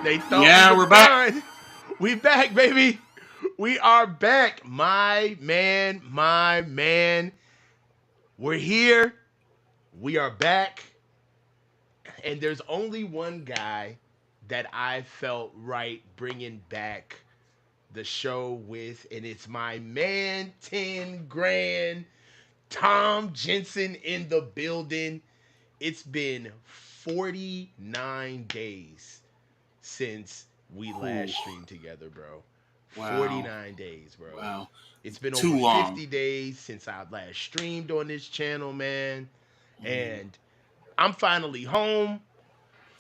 They thought we Yeah, was we're back. done. We back, baby. We are back. My man, my man. We're here. We are back. And there's only one guy that I felt right bringing back the show with, and it's my man, 10 grand, Tom Jensen in the building. It's been 49 days since we Ooh, last streamed together, bro. wow. 49 days, bro. Wow. It's been over Too long. 50 days since I last streamed on this channel, man. Mm. And I'm finally home,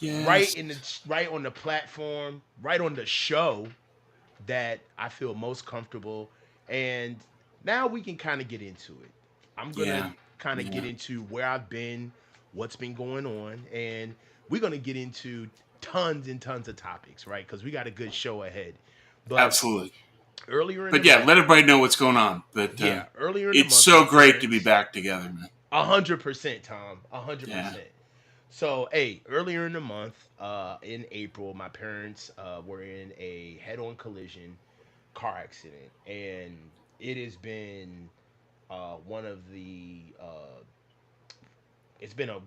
right Yes. in the right on the platform, right on the show that I feel most comfortable. And now we can kind of get into it. I'm gonna Yeah. kind of get Yeah. into where I've been, what's been going on, and we're gonna get into tons and tons of topics, right? Because we got a good show ahead. But Absolutely. earlier in the But yeah, month, let everybody know what's going on. But yeah, earlier in the it's month, my so great to be parents, back together, man. 100%, Tom, a hundred Yeah. percent. So, hey, earlier in the month, in April, my parents were in a head-on collision car accident, and it has been one of the. It's been a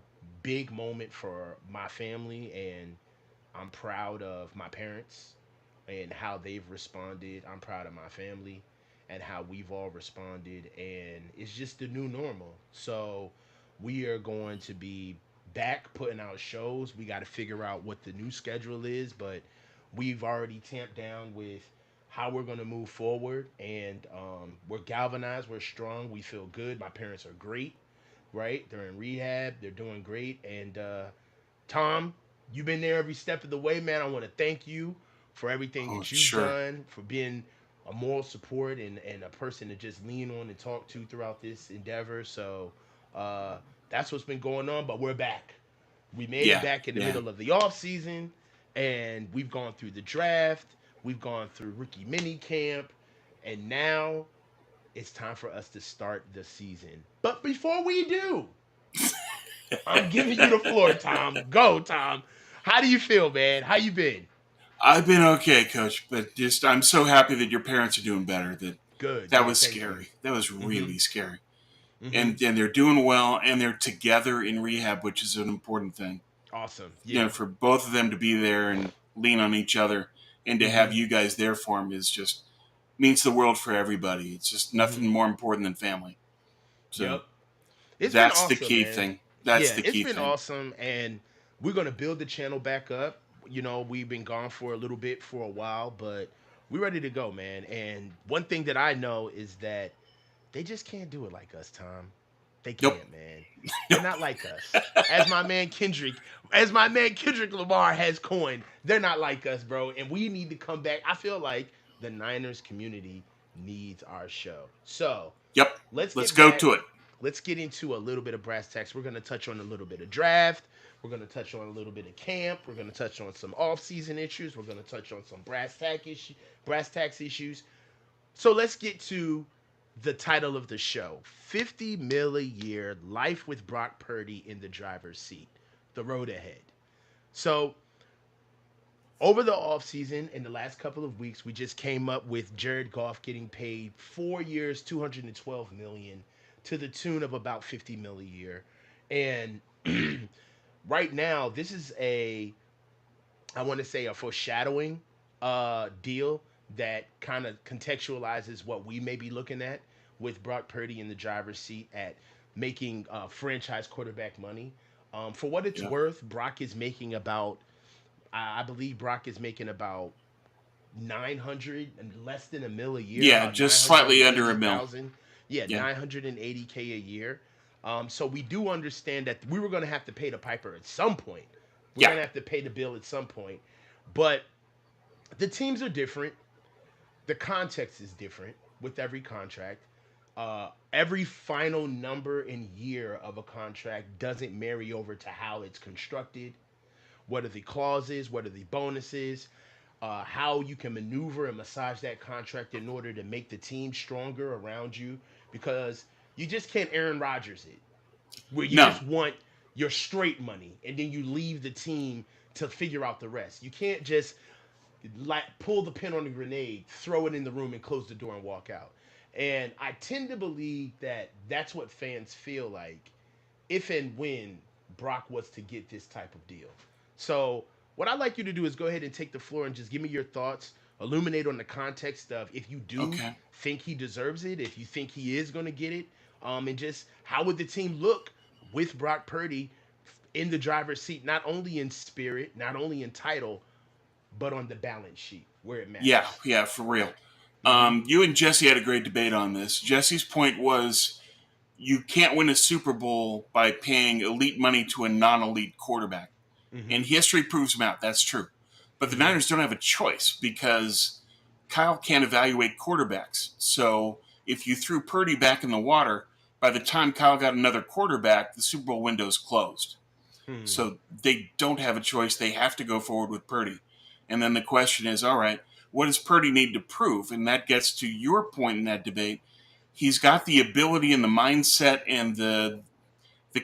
big moment for my family, and I'm proud of my parents and how they've responded. I'm proud of my family and how we've all responded, and it's just the new normal. So we are going to be back putting out shows. We got to figure out what the new schedule is, but we've already tamped down with how we're going to move forward, and we're galvanized, we're strong, we feel good. My parents are great, right? They're in rehab, they're doing great, and Tom, you've been there every step of the way, man. I want to thank you for everything Oh, that you've sure. done, for being a moral support and a person to just lean on and talk to throughout this endeavor. So uh, that's what's been going on, but we're back. We made it Yeah. back in the Yeah. middle of the off season, and we've gone through the draft. We've gone through rookie mini camp, and now it's time for us to start the season. But before we do, I'm giving you the floor, Tom. Go, Tom. How do you feel, man? How you been? I've been okay, Coach, but just I'm so happy that your parents are doing better. Good, That good. was Thank you. scary. That was Mm-hmm. really scary. Mm-hmm. And they're doing well, and they're together in rehab, which is an important thing. Awesome. You know, Yeah. for both of them to be there and lean on each other, and to Mm-hmm. have you guys there for them is just means the world for everybody. It's just Mm-hmm. nothing more important than family. So Yep. It's been that's the awesome, key man. thing. That's Yeah, the it's key been thing. awesome, and we're gonna build the channel back up. You know, we've been gone for a little bit for a while, but we're ready to go, man. And one thing that I know is that they just can't do it like us, Tom. They Nope. can't, man. They're not like us. As my man Kendrick Lamar has coined, they're not like us, bro. And we need to come back. I feel like the Niners community needs our show. So Yep. let's Let's get go back. to it. Let's get into a little bit of brass tacks. We're gonna touch on a little bit of draft. We're gonna touch on a little bit of camp. We're gonna touch on some off-season issues. We're gonna touch on some brass tacks issues. So let's get to the title of the show: 50 mil a year, life with Brock Purdy in the driver's seat, the road ahead. So over the offseason, in the last couple of weeks, we just came up with Jared Goff getting paid 4 years, 212 million, to the tune of about 50 mil a year. And right now, this is I want to say a foreshadowing deal that kind of contextualizes what we may be looking at with Brock Purdy in the driver's seat at making franchise quarterback money. For what it's Yeah. worth, Brock is making about I believe Brock is making about 900 and less than a mil a year, Yeah. about Just slightly under a mil. 980,000. Yeah, Yeah. 980K a year. So we do understand that we were going to have to pay the piper at some point. We're Yeah. going to have to pay the bill at some point. But the teams are different. The context is different with every contract. Every final number and year of a contract doesn't marry over to how it's constructed. What are the clauses? What are the bonuses? How you can maneuver and massage that contract in order to make the team stronger around you, because you just can't Aaron Rodgers it, where you No. just want your straight money and then you leave the team to figure out the rest. You can't just like pull the pin on the grenade, throw it in the room, and close the door and walk out. And I tend to believe that that's what fans feel like if and when Brock was to get this type of deal. So, what I'd like you to do is go ahead and take the floor and just give me your thoughts, illuminate on the context of if you do Okay. think he deserves it, if you think he is going to get it, and just how would the team look with Brock Purdy in the driver's seat, not only in spirit, not only in title, but on the balance sheet where it Yeah, matters. yeah, for real. Mm-hmm. You and Jesse had a great debate on this. Jesse's point was you can't win a Super Bowl by paying elite money to a non elite quarterback. Mm-hmm. And history proves him out. That's true. But the Mm-hmm. Niners don't have a choice because Kyle can't evaluate quarterbacks. So if you threw Purdy back in the water, by the time Kyle got another quarterback, the Super Bowl window's closed. Hmm. So they don't have a choice. They have to go forward with Purdy. And then the question is, all right, what does Purdy need to prove? And that gets to your point in that debate. He's got the ability and the mindset and the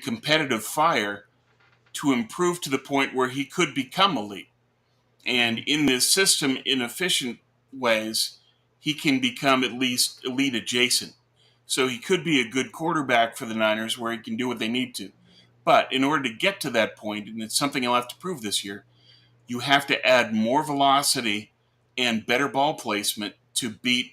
competitive fire to improve to the point where he could become elite. And Mm-hmm. in this system, in efficient ways, he can become at least elite adjacent. So he could be a good quarterback for the Niners where he can do what they need to. But in order to get to that point, and it's something he'll have to prove this year, you have to add more velocity and better ball placement to beat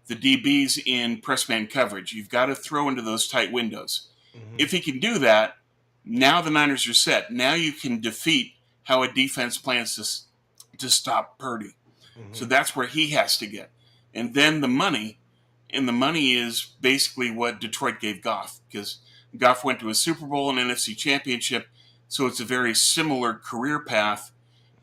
the DBs in press man coverage. You've got to throw into those tight windows. Mm-hmm. If he can do that, now the Niners are set. Now you can defeat how a defense plans to stop Purdy. So Mm-hmm. that's where he has to get. And then the money, and the money is basically what Detroit gave Goff, because Goff went to a Super Bowl and NFC Championship, so it's a very similar career path.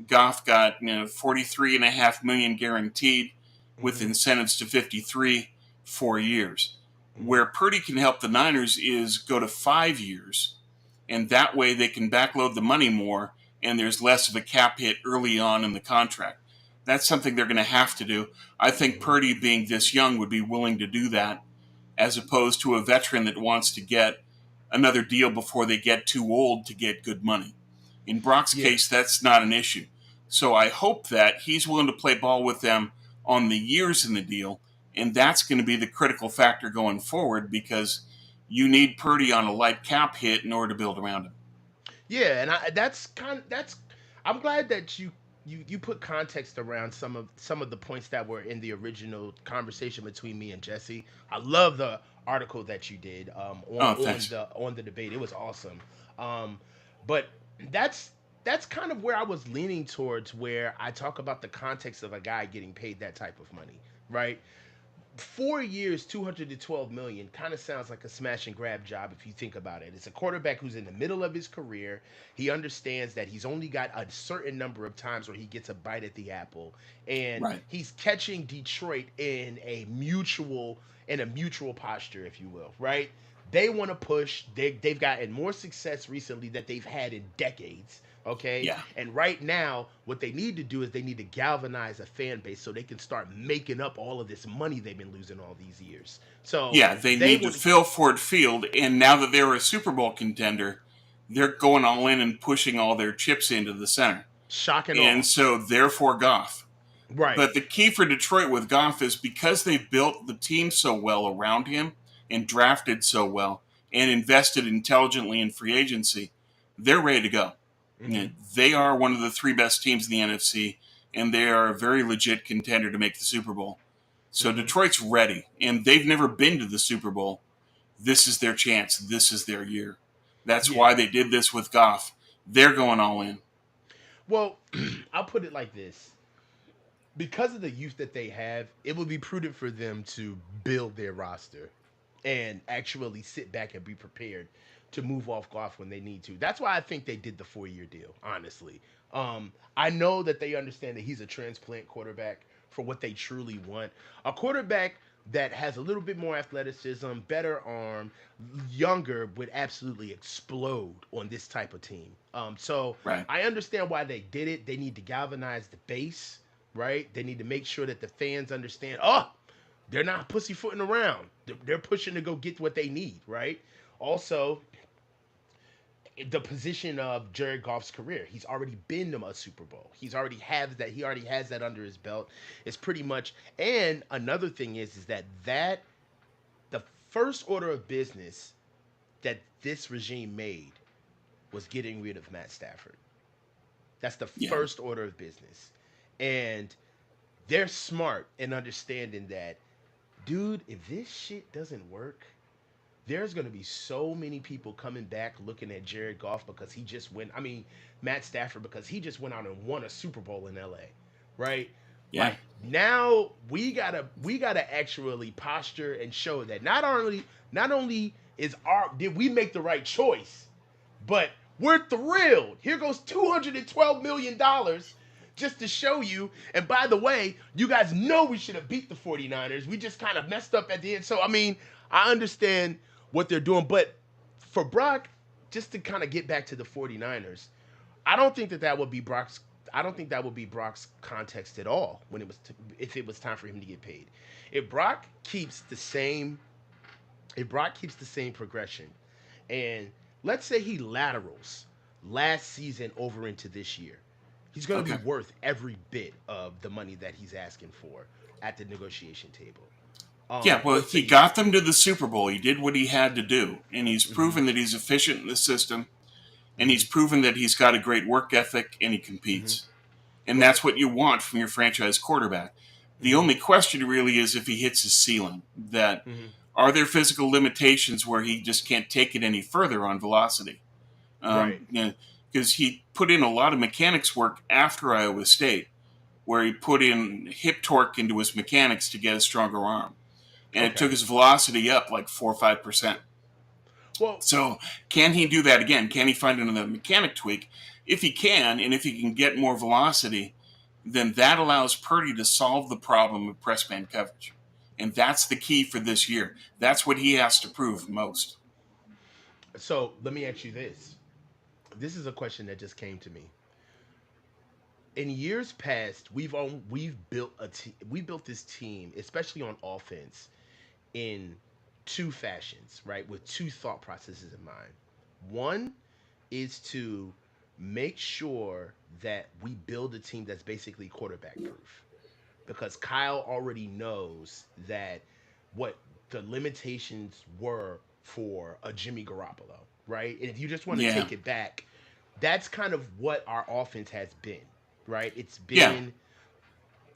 Goff got 43.5 million guaranteed with Mm-hmm. incentives to 53, 4 years. Mm-hmm. Where Purdy can help the Niners is go to 5 years, and that way they can backload the money more, and there's less of a cap hit early on in the contract. That's something they're going to have to do. I think Mm-hmm. Purdy, being this young, would be willing to do that, as opposed to a veteran that wants to get another deal before they get too old to get good money. In Brock's Yeah. case, that's not an issue. So I hope that he's willing to play ball with them on the years in the deal, and that's going to be the critical factor going forward because you need Purdy on a light cap hit in order to build around him. Yeah, and that's I'm glad that you put context around some of the points that were in the original conversation between me and Jesse. I love the article that you did Oh, on thanks. the debate. It was awesome. Um, but that's that's kind of where I was leaning towards where I talk about the context of a guy getting paid that type of money, right? 4 years, 212 million kind of sounds like a smash and grab job if you think about it. It's a quarterback who's in the middle of his career. He understands that he's only got a certain number of times where he gets a bite at the apple, and Right. he's catching Detroit in a mutual posture, if you will, right? They want to push. They've gotten more success recently that they've had in decades. Okay. Yeah. And right now, what they need to do is they need to galvanize a fan base so they can start making up all of this money they've been losing all these years. So Yeah, they they need to want to fill Ford Field, and now that they're a Super Bowl contender, they're going all in and pushing all their chips into the center. shock and And awe. so, therefore, Goff. Right. But the key for Detroit with Goff is because they've built the team so well around him and drafted so well and invested intelligently in free agency, they're ready to go. Mm-hmm. They are one of the three best teams in the NFC, and they are a very legit contender to make the Super Bowl. So Mm-hmm. Detroit's ready, and they've never been to the Super Bowl. This is their chance. This is their year. That's Yeah. why they did this with Goff. They're going all in. Well, I'll put it like this. Because of the youth that they have, it would be prudent for them to build their roster and actually sit back and be prepared to move off golf when they need to. That's why I think they did the 4 year deal, honestly. I know that they understand that he's a transplant quarterback for what they truly want. A quarterback that has a little bit more athleticism, better arm, younger would absolutely explode on this type of team. So Right. I understand why they did it. They need to galvanize the base, right? They need to make sure that the fans understand, oh, they're not pussyfooting around. They're pushing to go get what they need, right? Also, the position of Jared Goff's career. He's already been to a Super Bowl. He's already has that. He already has that under his belt. It's pretty much. And another thing is that the first order of business that this regime made was getting rid of Matt Stafford. That's the Yeah. first order of business, and they're smart in understanding that, dude. If this shit doesn't work, there's going to be so many people coming back looking at Jared Goff because he just went. I mean, Matt Stafford because he just went out and won a Super Bowl in LA, right? Yeah. Like now we gotta actually posture and show that not only is our did we make the right choice, but we're thrilled. Here goes $212 million just to show you. And by the way, you guys know we should have beat the 49ers. We just kind of messed up at the end. So, I mean, I understand what they're doing. But for Brock, just to kind of get back to the 49ers, I don't think that would be Brock's. I don't think that would be Brock's context at all when if it was time for him to get paid. If Brock keeps the same, if Brock keeps the same progression, and let's say he laterals last season over into this year, he's going to Okay. be worth every bit of the money that he's asking for at the negotiation table. Yeah, well, Let's say he he. got them to the Super Bowl. He did what he had to do, and he's Hmm. proven that he's efficient in the system, and he's Hmm. proven that he's got a great work ethic and he Hmm. competes. And Right. that's what you want from your franchise quarterback. The Hmm. only question really is if he hits his ceiling. That Hmm. are there physical limitations where he just can't take it any further on velocity? Right. Because he put in a lot of mechanics work after Iowa State, where he put in hip torque into his mechanics to get a stronger arm, and it Okay. took his velocity up like 4 or 5%. Well, So, can he do that again? Can he find another mechanic tweak? If he can, and if he can get more velocity, then that allows Purdy to solve the problem of press man coverage. And that's the key for this year. That's what he has to prove most. so let me ask you this. This is a question that just came to me. In years past, we built this team, especially on offense, in two fashions, right? With two thought processes in mind. One is to make sure that we build a team that's basically quarterback proof, because Kyle already knows that what the limitations were for a Jimmy Garoppolo, right? And if you just want to Yeah. take it back, that's kind of what our offense has been, right? Yeah.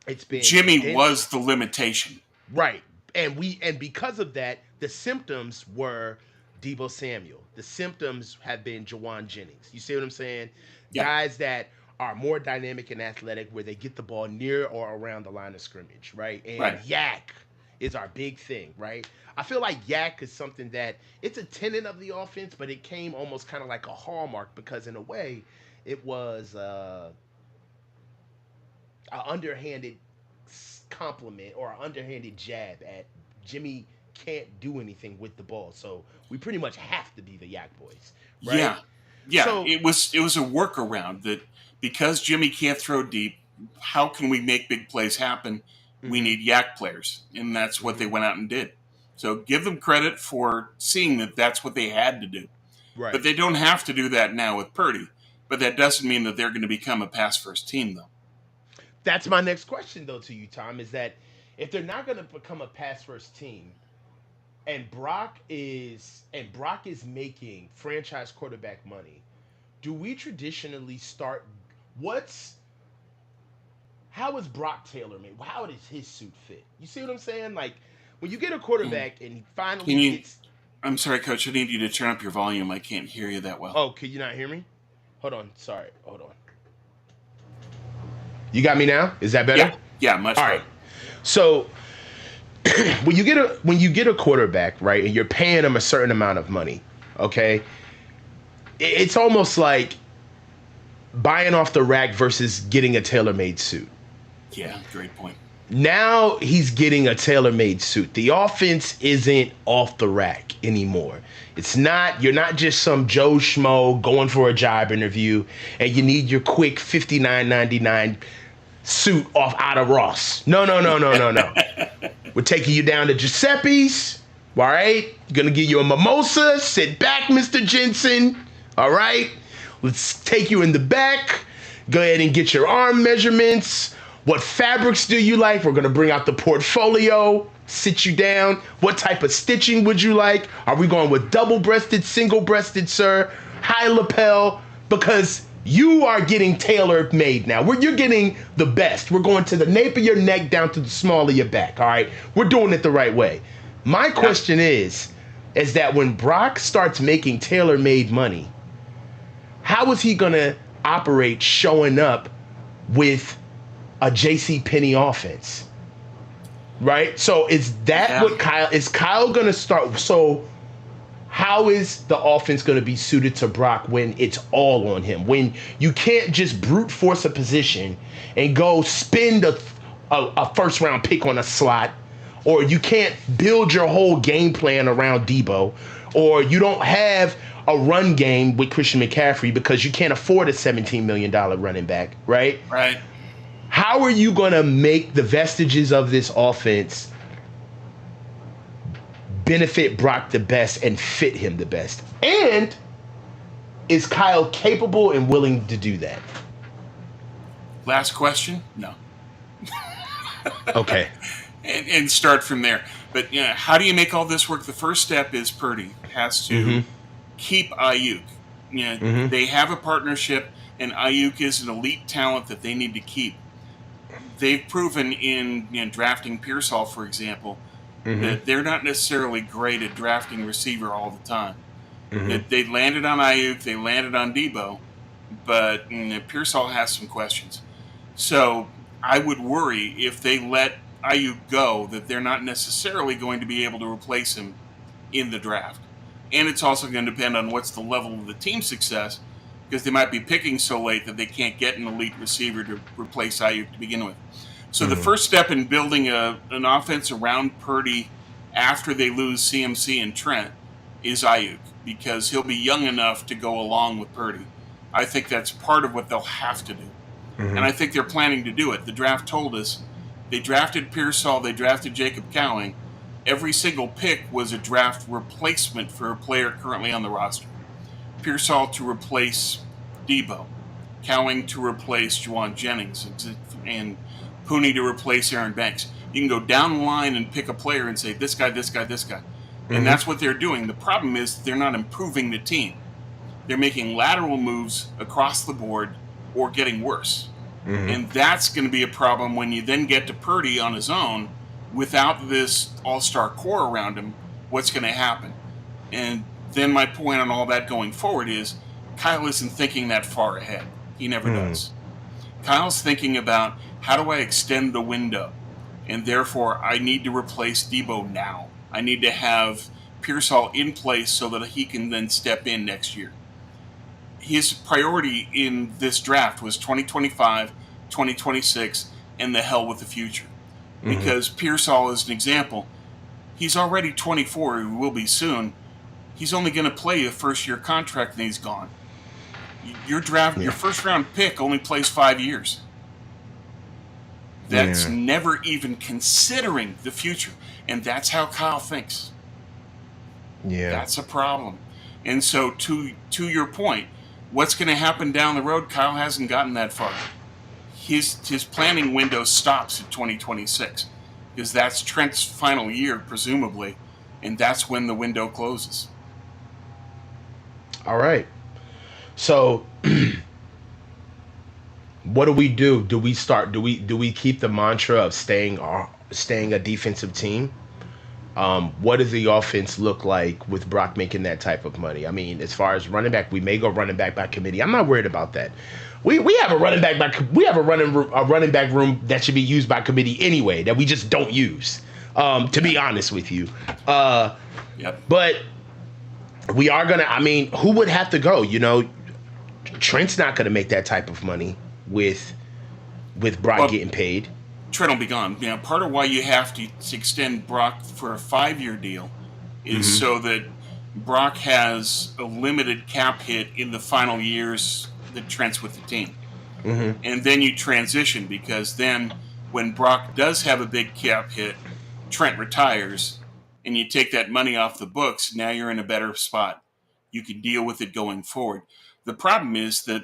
It's been Jimmy condensed. was the limitation. Right. And because of that, the symptoms were Debo Samuel. The symptoms have been Jawan Jennings. You see what I'm saying? Yeah. Guys that are more dynamic and athletic where they get the ball near or around the line of scrimmage, right? And Right. Yak is our big thing, right? I feel like Yak is something that it's a tenet of the offense, but it came almost kind of like a hallmark because in a way it was an underhanded compliment or an underhanded jab at Jimmy can't do anything with the ball. So we pretty much have to be the Yak Boys, right? Yeah. Yeah. So, It was a workaround that because Jimmy can't throw deep, how can we make big plays happen? We hmm need yak players, and that's what they hmm went out and did. So give them credit for seeing that that's what they had to do. But right. they don't have to do that now with Purdy. But that doesn't mean that they're going to become a pass first team, though. That's my next question though to you, Tom, is that if they're not going to become a pass first team, and Brock is making franchise quarterback money, do we traditionally start? What's How is Brock Taylor made? How does his suit fit? You see what I'm saying? Like when you get a Mm. quarterback and he Can finally you? gets. I'm sorry, Coach. I need you to turn up your volume. I can't hear you that well. Oh, can you not hear me? Hold on. Sorry. Hold on. You got me now? Is that Yeah. better? Yeah. Much All right. better. So when you get a quarterback, right, and you're paying him a certain amount of money, okay, it's almost like buying off the rack versus getting a tailor-made suit. Yeah. Great point. Now he's getting a tailor-made suit. The offense isn't off the rack anymore. It's not. You're not just some Joe Schmo going for a job interview, and you need your quick 59.99 suit off out of Ross. No, no, no, no, no, no. We're taking you down to Giuseppe's. All right, gonna give you a mimosa. Sit back, Mr. Jensen. All right? Let's take you in the back. Go ahead and get your arm measurements. What fabrics do you like? We're going to bring out the portfolio, sit you down. What type of stitching would you like? Are we going with double breasted, single breasted, sir? High lapel? Because you are getting tailor made now. You're getting the best. We're going to the nape of your neck down to the small of your back. All right? We're doing it the right way. My Yeah. question is that when Brock starts making tailor made money, how is he going to operate showing up with a JC Penney offense? Right? So is that Yeah. what Kyle going to start? So how is the offense going to be suited to Brock when it's all on him? When you can't just brute force a position and go spend a first round pick on a slot, or you can't build your whole game plan around Debo, or you don't have a run game with Christian McCaffrey because you can't afford a $17 million running back, right? Right. How are you going to make the vestiges of this offense benefit Brock the best and fit him the best? And is Kyle capable and willing to do that? Last question? No. Okay. And start from there. But how do you make all this work? The first step is Purdy has to keep Ayuk. They have a partnership, and Ayuk is an elite talent that they need to keep. They've proven in drafting Pearsall, for example, that they're not necessarily great at drafting receiver all the time. That they landed on Ayuk, they landed on Debo, but Pearsall has some questions. So I would worry if they let Ayuk go that they're not necessarily going to be able to replace him in the draft. And it's also going to depend on what's the level of the team success, because they might be picking so late that they can't get an elite receiver to replace Ayuk to begin with. So the first step in building an offense around Purdy after they lose CMC and Trent is Ayuk, because he'll be young enough to go along with Purdy. I think that's part of what they'll have to do. And I think they're planning to do it. The draft told us they drafted Pearsall, they drafted Jacob Cowing. Every single pick was a draft replacement for a player currently on the roster. Pearsall to replace Debo, Cowing to replace Juwan Jennings, and Pooney to replace Aaron Banks. You can go down the line and pick a player and say, this guy, this guy, this guy. And that's what they're doing. The problem is they're not improving the team. They're making lateral moves across the board or getting worse. And that's going to be a problem when you then get to Purdy on his own without this all-star core around him. What's going to happen? And then my point on all that going forward is Kyle isn't thinking that far ahead. He never does. Kyle's thinking about, how do I extend the window? And therefore, I need to replace Debo now. I need to have Pearsall in place so that he can then step in next year. His priority in this draft was 2025, 2026, and the hell with the future. Because Pearsall is an example. He's already 24, he will be soon. He's only going to play a first-year contract and he's gone. Your first round pick only plays 5 years. That's never even considering the future. And that's how Kyle thinks. Yeah. That's a problem. And so to your point, what's going to happen down the road, Kyle hasn't gotten that far. His planning window stops at 2026 because that's Trent's final year, presumably, and that's when the window closes. All right. So what do we do? Do we keep the mantra of staying a defensive team? What does the offense look like with Brock making that type of money? I mean, as far as running back, we may go running back by committee. I'm not worried about that. We have a running back room that should be used by committee anyway that we just don't use. To be honest with you, but we are gonna. I mean, who would have to go? Trent's not gonna make that type of money with Brock getting paid. Trent will be gone. Part of why you have to extend Brock for a 5-year deal is so that Brock has a limited cap hit in the final years that Trent's with the team. And then you transition, because then when Brock does have a big cap hit, Trent retires, and you take that money off the books. Now you're in a better spot. You can deal with it going forward. The problem is that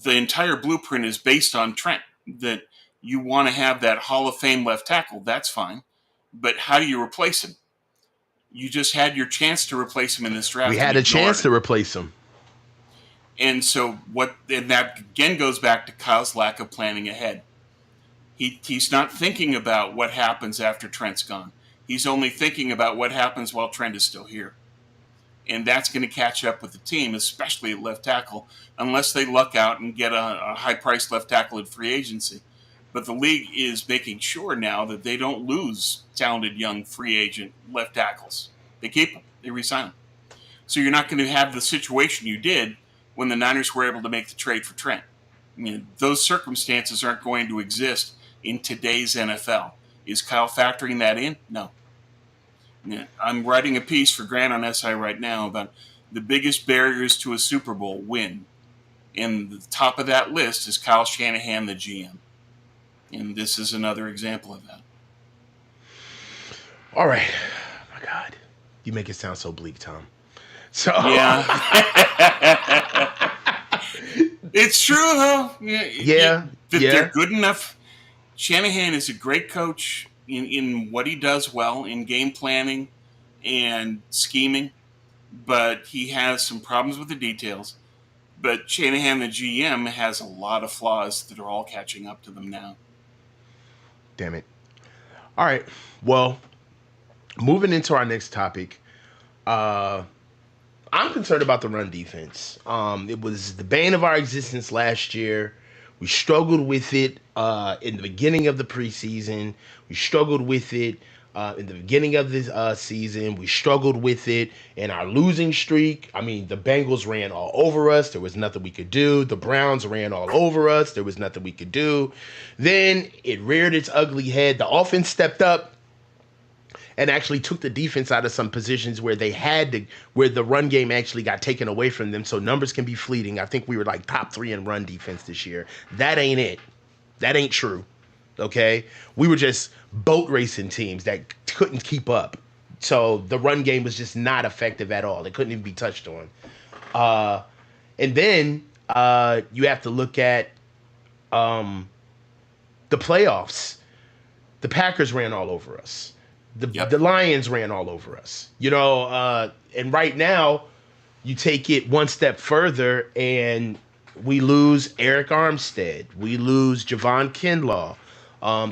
the entire blueprint is based on Trent. That you want to have that Hall of Fame left tackle, that's fine. But how do you replace him? You just had your chance to replace him in this We draft and had a ignored chance it. to replace him. And so and that again goes back to Kyle's lack of planning ahead. He's not thinking about what happens after Trent's gone. He's only thinking about what happens while Trent is still here. And that's going to catch up with the team, especially at left tackle, unless they luck out and get a high-priced left tackle in free agency. But the league is making sure now that they don't lose talented young free agent left tackles. They keep them. They resign them. So you're not going to have the situation you did when the Niners were able to make the trade for Trent. Those circumstances aren't going to exist in today's NFL. Is Kyle factoring that in? No. I'm writing a piece for Grant on SI right now about the biggest barriers to a Super Bowl win. And the top of that list is Kyle Shanahan, the GM. And this is another example of that. All right. Oh my God. You make it sound so bleak, Tom. So yeah. It's true, though. Yeah. They're good enough. Shanahan is a great coach in what he does well, in game planning and scheming, but he has some problems with the details. But Shanahan, the GM, has a lot of flaws that are all catching up to them now. Damn it. All right. Well, moving into our next topic, I'm concerned about the run defense. It was the bane of our existence last year. We struggled with it in the beginning of the preseason. We struggled with it in the beginning of this season. We struggled with it in our losing streak. I mean, the Bengals ran all over us. There was nothing we could do. The Browns ran all over us. There was nothing we could do. Then it reared its ugly head. The offense stepped up and actually took the defense out of some positions where they had to, where the run game actually got taken away from them. So numbers can be fleeting. I think we were like top 3 in run defense this year. That ain't it. That ain't true. Okay? We were just boat racing teams that couldn't keep up. So the run game was just not effective at all. It couldn't even be touched on. And then you have to look at the playoffs. The Packers ran all over us. The Lions ran all over us, and right now you take it one step further and we lose Eric Armstead. We lose Javon Kinlaw,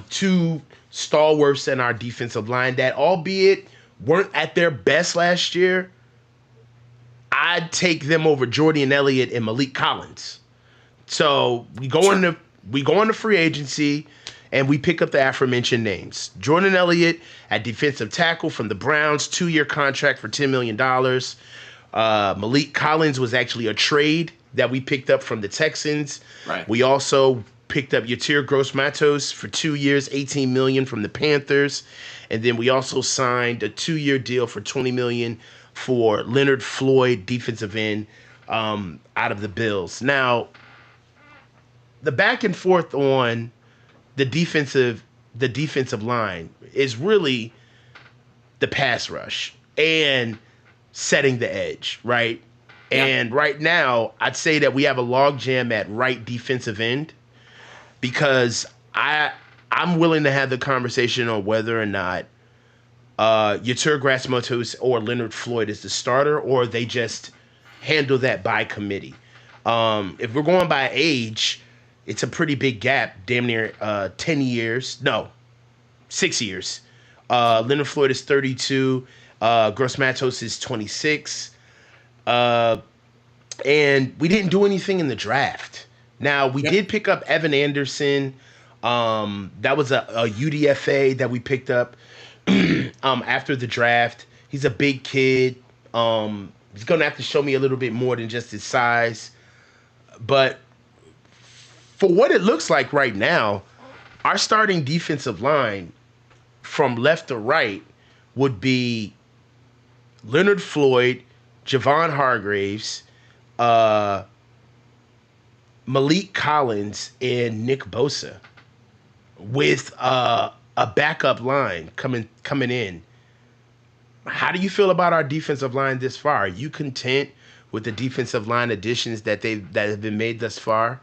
2 stalwarts in our defensive line that, albeit weren't at their best last year, I'd take them over Jordan Elliott and Malik Collins. So we go into free agency and we pick up the aforementioned names. Jordan Elliott at defensive tackle from the Browns, 2-year contract for $10 million. Malik Collins was actually a trade that we picked up from the Texans. Right. We also picked up Yetur Gross-Matos for 2 years, $18 million from the Panthers. And then we also signed a 2-year deal for $20 million for Leonard Floyd, defensive end, out of the Bills. Now, the back and forth on the defensive line is really the pass rush and setting the edge, right? Yeah. And right now, I'd say that we have a logjam at right defensive end because I'm willing to have the conversation on whether or not Yetur Gross-Matos or Leonard Floyd is the starter, or they just handle that by committee. If we're going by age, it's a pretty big gap, damn near 10 years. No, 6 years. Leonard Floyd is 32. Gross-Matos is 26. And we didn't do anything in the draft. Now, we did pick up Evan Anderson. That was a UDFA that we picked up after the draft. He's a big kid. He's going to have to show me a little bit more than just his size. But for what it looks like right now, our starting defensive line from left to right would be Leonard Floyd, Javon Hargraves, Malik Collins, and Nick Bosa, with a backup line coming in. How do you feel about our defensive line this far? Are you content with the defensive line additions that have been made thus far,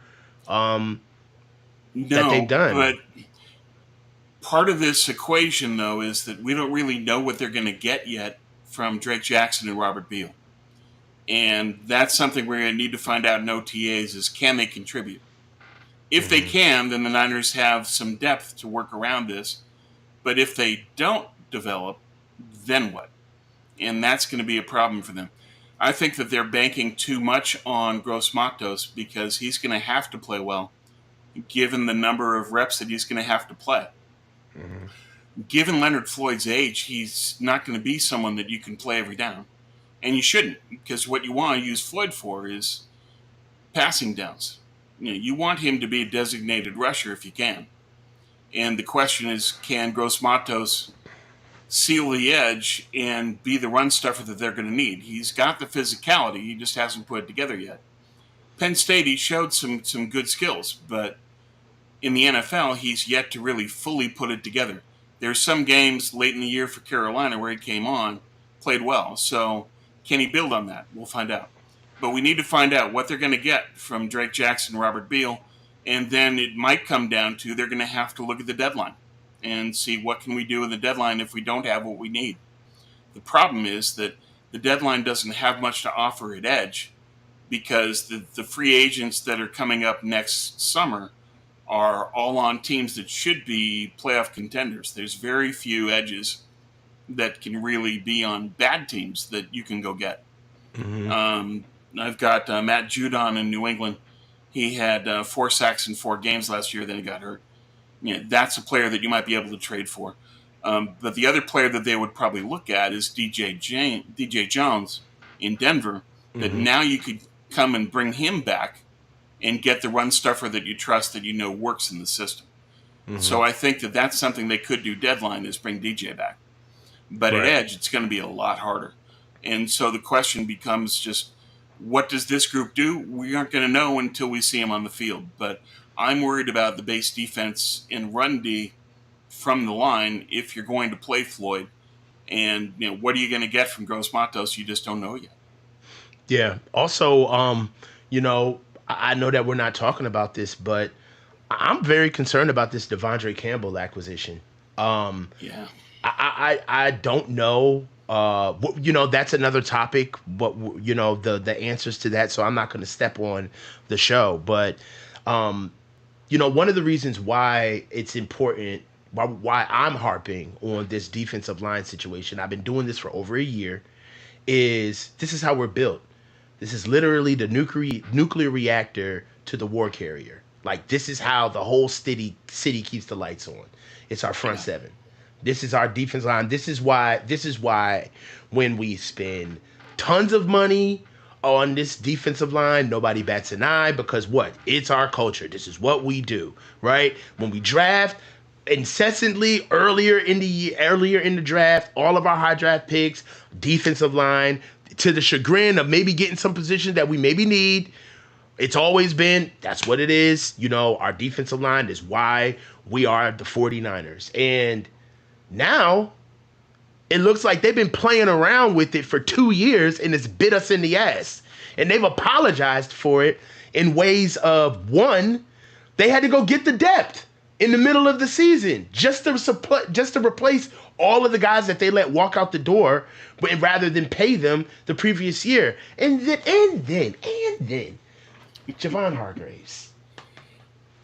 um, that they've No, done. but part of this equation, though, is that we don't really know what they're going to get yet from Drake Jackson and Robert Beal. And that's something we're going to need to find out in OTAs is can they contribute? If they Hmm. can, then the Niners have some depth to work around this. But if they don't develop, then what? And that's going to be a problem for them. I think that they're banking too much on Gross Matos because he's going to have to play well, given the number of reps that he's going to have to play. Hmm. Given Leonard Floyd's age, he's not going to be someone that you can play every down. And you shouldn't, because what you want to use Floyd for is passing downs. You want him to be a designated rusher if you can. And the question is, can Gross Matos seal the edge and be the run stuffer that they're going to need? He's got the physicality, he just hasn't put it together yet. Penn State, he showed some good skills, but in the NFL, he's yet to really fully put it together. There's some games late in the year for Carolina where he came on, played well. So can he build on that? We'll find out. But we need to find out what they're going to get from Drake Jackson, Robert Beal, and then it might come down to they're going to have to look at the deadline and see what can we do in the deadline if we don't have what we need. The problem is that the deadline doesn't have much to offer at edge because the free agents that are coming up next summer are all on teams that should be playoff contenders. There's very few edges that can really be on bad teams that you can go get. Hmm. I've got Matt Judon in New England. He had 4 sacks in 4 games last year, then he got hurt. That's a player that you might be able to trade for. But the other player that they would probably look at is DJ Jones in Denver, that Hmm. now you could come and bring him back and get the run stuffer that you trust that you know works in the system. Hmm. So I think that that's something they could do deadline is bring DJ back. But at Right. edge, it's going to be a lot harder. And so the question becomes just what does this group do? We aren't going to know until we see them on the field. But I'm worried about the base defense and run D from the line if you're going to play Floyd. And what are you going to get from Gross Matos? You just don't know yet. Yeah. Also, you know, I know that we're not talking about this, but I'm very concerned about this Devondre Campbell acquisition. Um, Yeah. I don't know. That's another topic. What the answers to that. So I'm not going to step on the show. But um, one of the reasons why it's important, why I'm harping on this defensive line situation. I've been doing this for over a year. Is this is how we're built? This is literally the nuclear reactor to the war carrier. Like this is how the whole city keeps the lights on. It's our front Yeah. seven. This is our defense line. This is why when we spend tons of money on this defensive line, nobody bats an eye because what? It's our culture. This is what we do, right? When we draft incessantly earlier in the draft, all of our high draft picks, defensive line, to the chagrin of maybe getting some positions that we maybe need. It's always been that's what it is. Our defensive line is why we are the 49ers. And now it looks like they've been playing around with it for 2 years and it's bit us in the ass. And they've apologized for it in ways of one, they had to go get the depth in the middle of the season just to replace all of the guys that they let walk out the door, but rather than pay them the previous year. And then Javon Hargraves.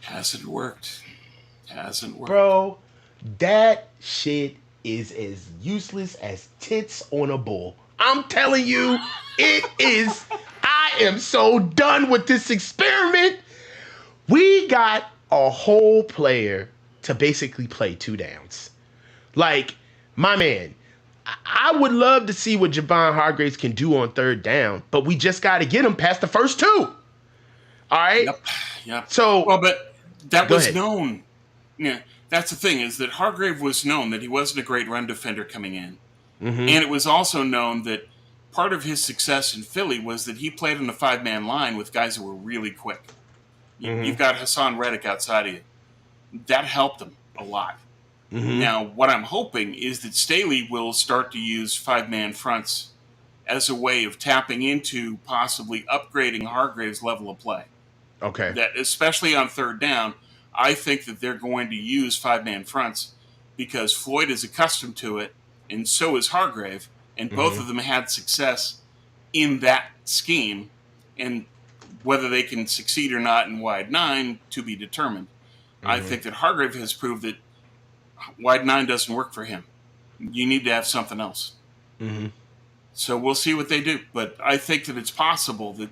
Hasn't worked. Hasn't worked. Bro, that shit is as useless as tits on a bull. I'm telling you, it is. I am so done with this experiment. We got a whole player to basically play two downs. Like, my man, I would love to see what Javon Hargraves can do on third down, but we just got to get him past the first two. All right? Yep. Yep. So, Well, but that go was ahead. known. Yeah, that's the thing is that Hargrave was known that he wasn't a great run defender coming in, Mm-hmm. and it was also known that part of his success in Philly was that he played on a 5-man line with guys who were really quick. You've Mm-hmm. got Hassan Reddick outside of you. That helped him a lot. Mm-hmm. Now, what I'm hoping is that Staley will start to use 5-man fronts as a way of tapping into possibly upgrading Hargrave's level of play. Okay. That especially on third down, I think that they're going to use 5-man fronts because Floyd is accustomed to it, and so is Hargrave, and both Mm-hmm. of them had success in that scheme, and whether they can succeed or not in wide nine to be determined. I Mm-hmm. think that Hargrave has proved that wide nine doesn't work for him. You need to have something else. Mm-hmm. So we'll see what they do. But I think that it's possible that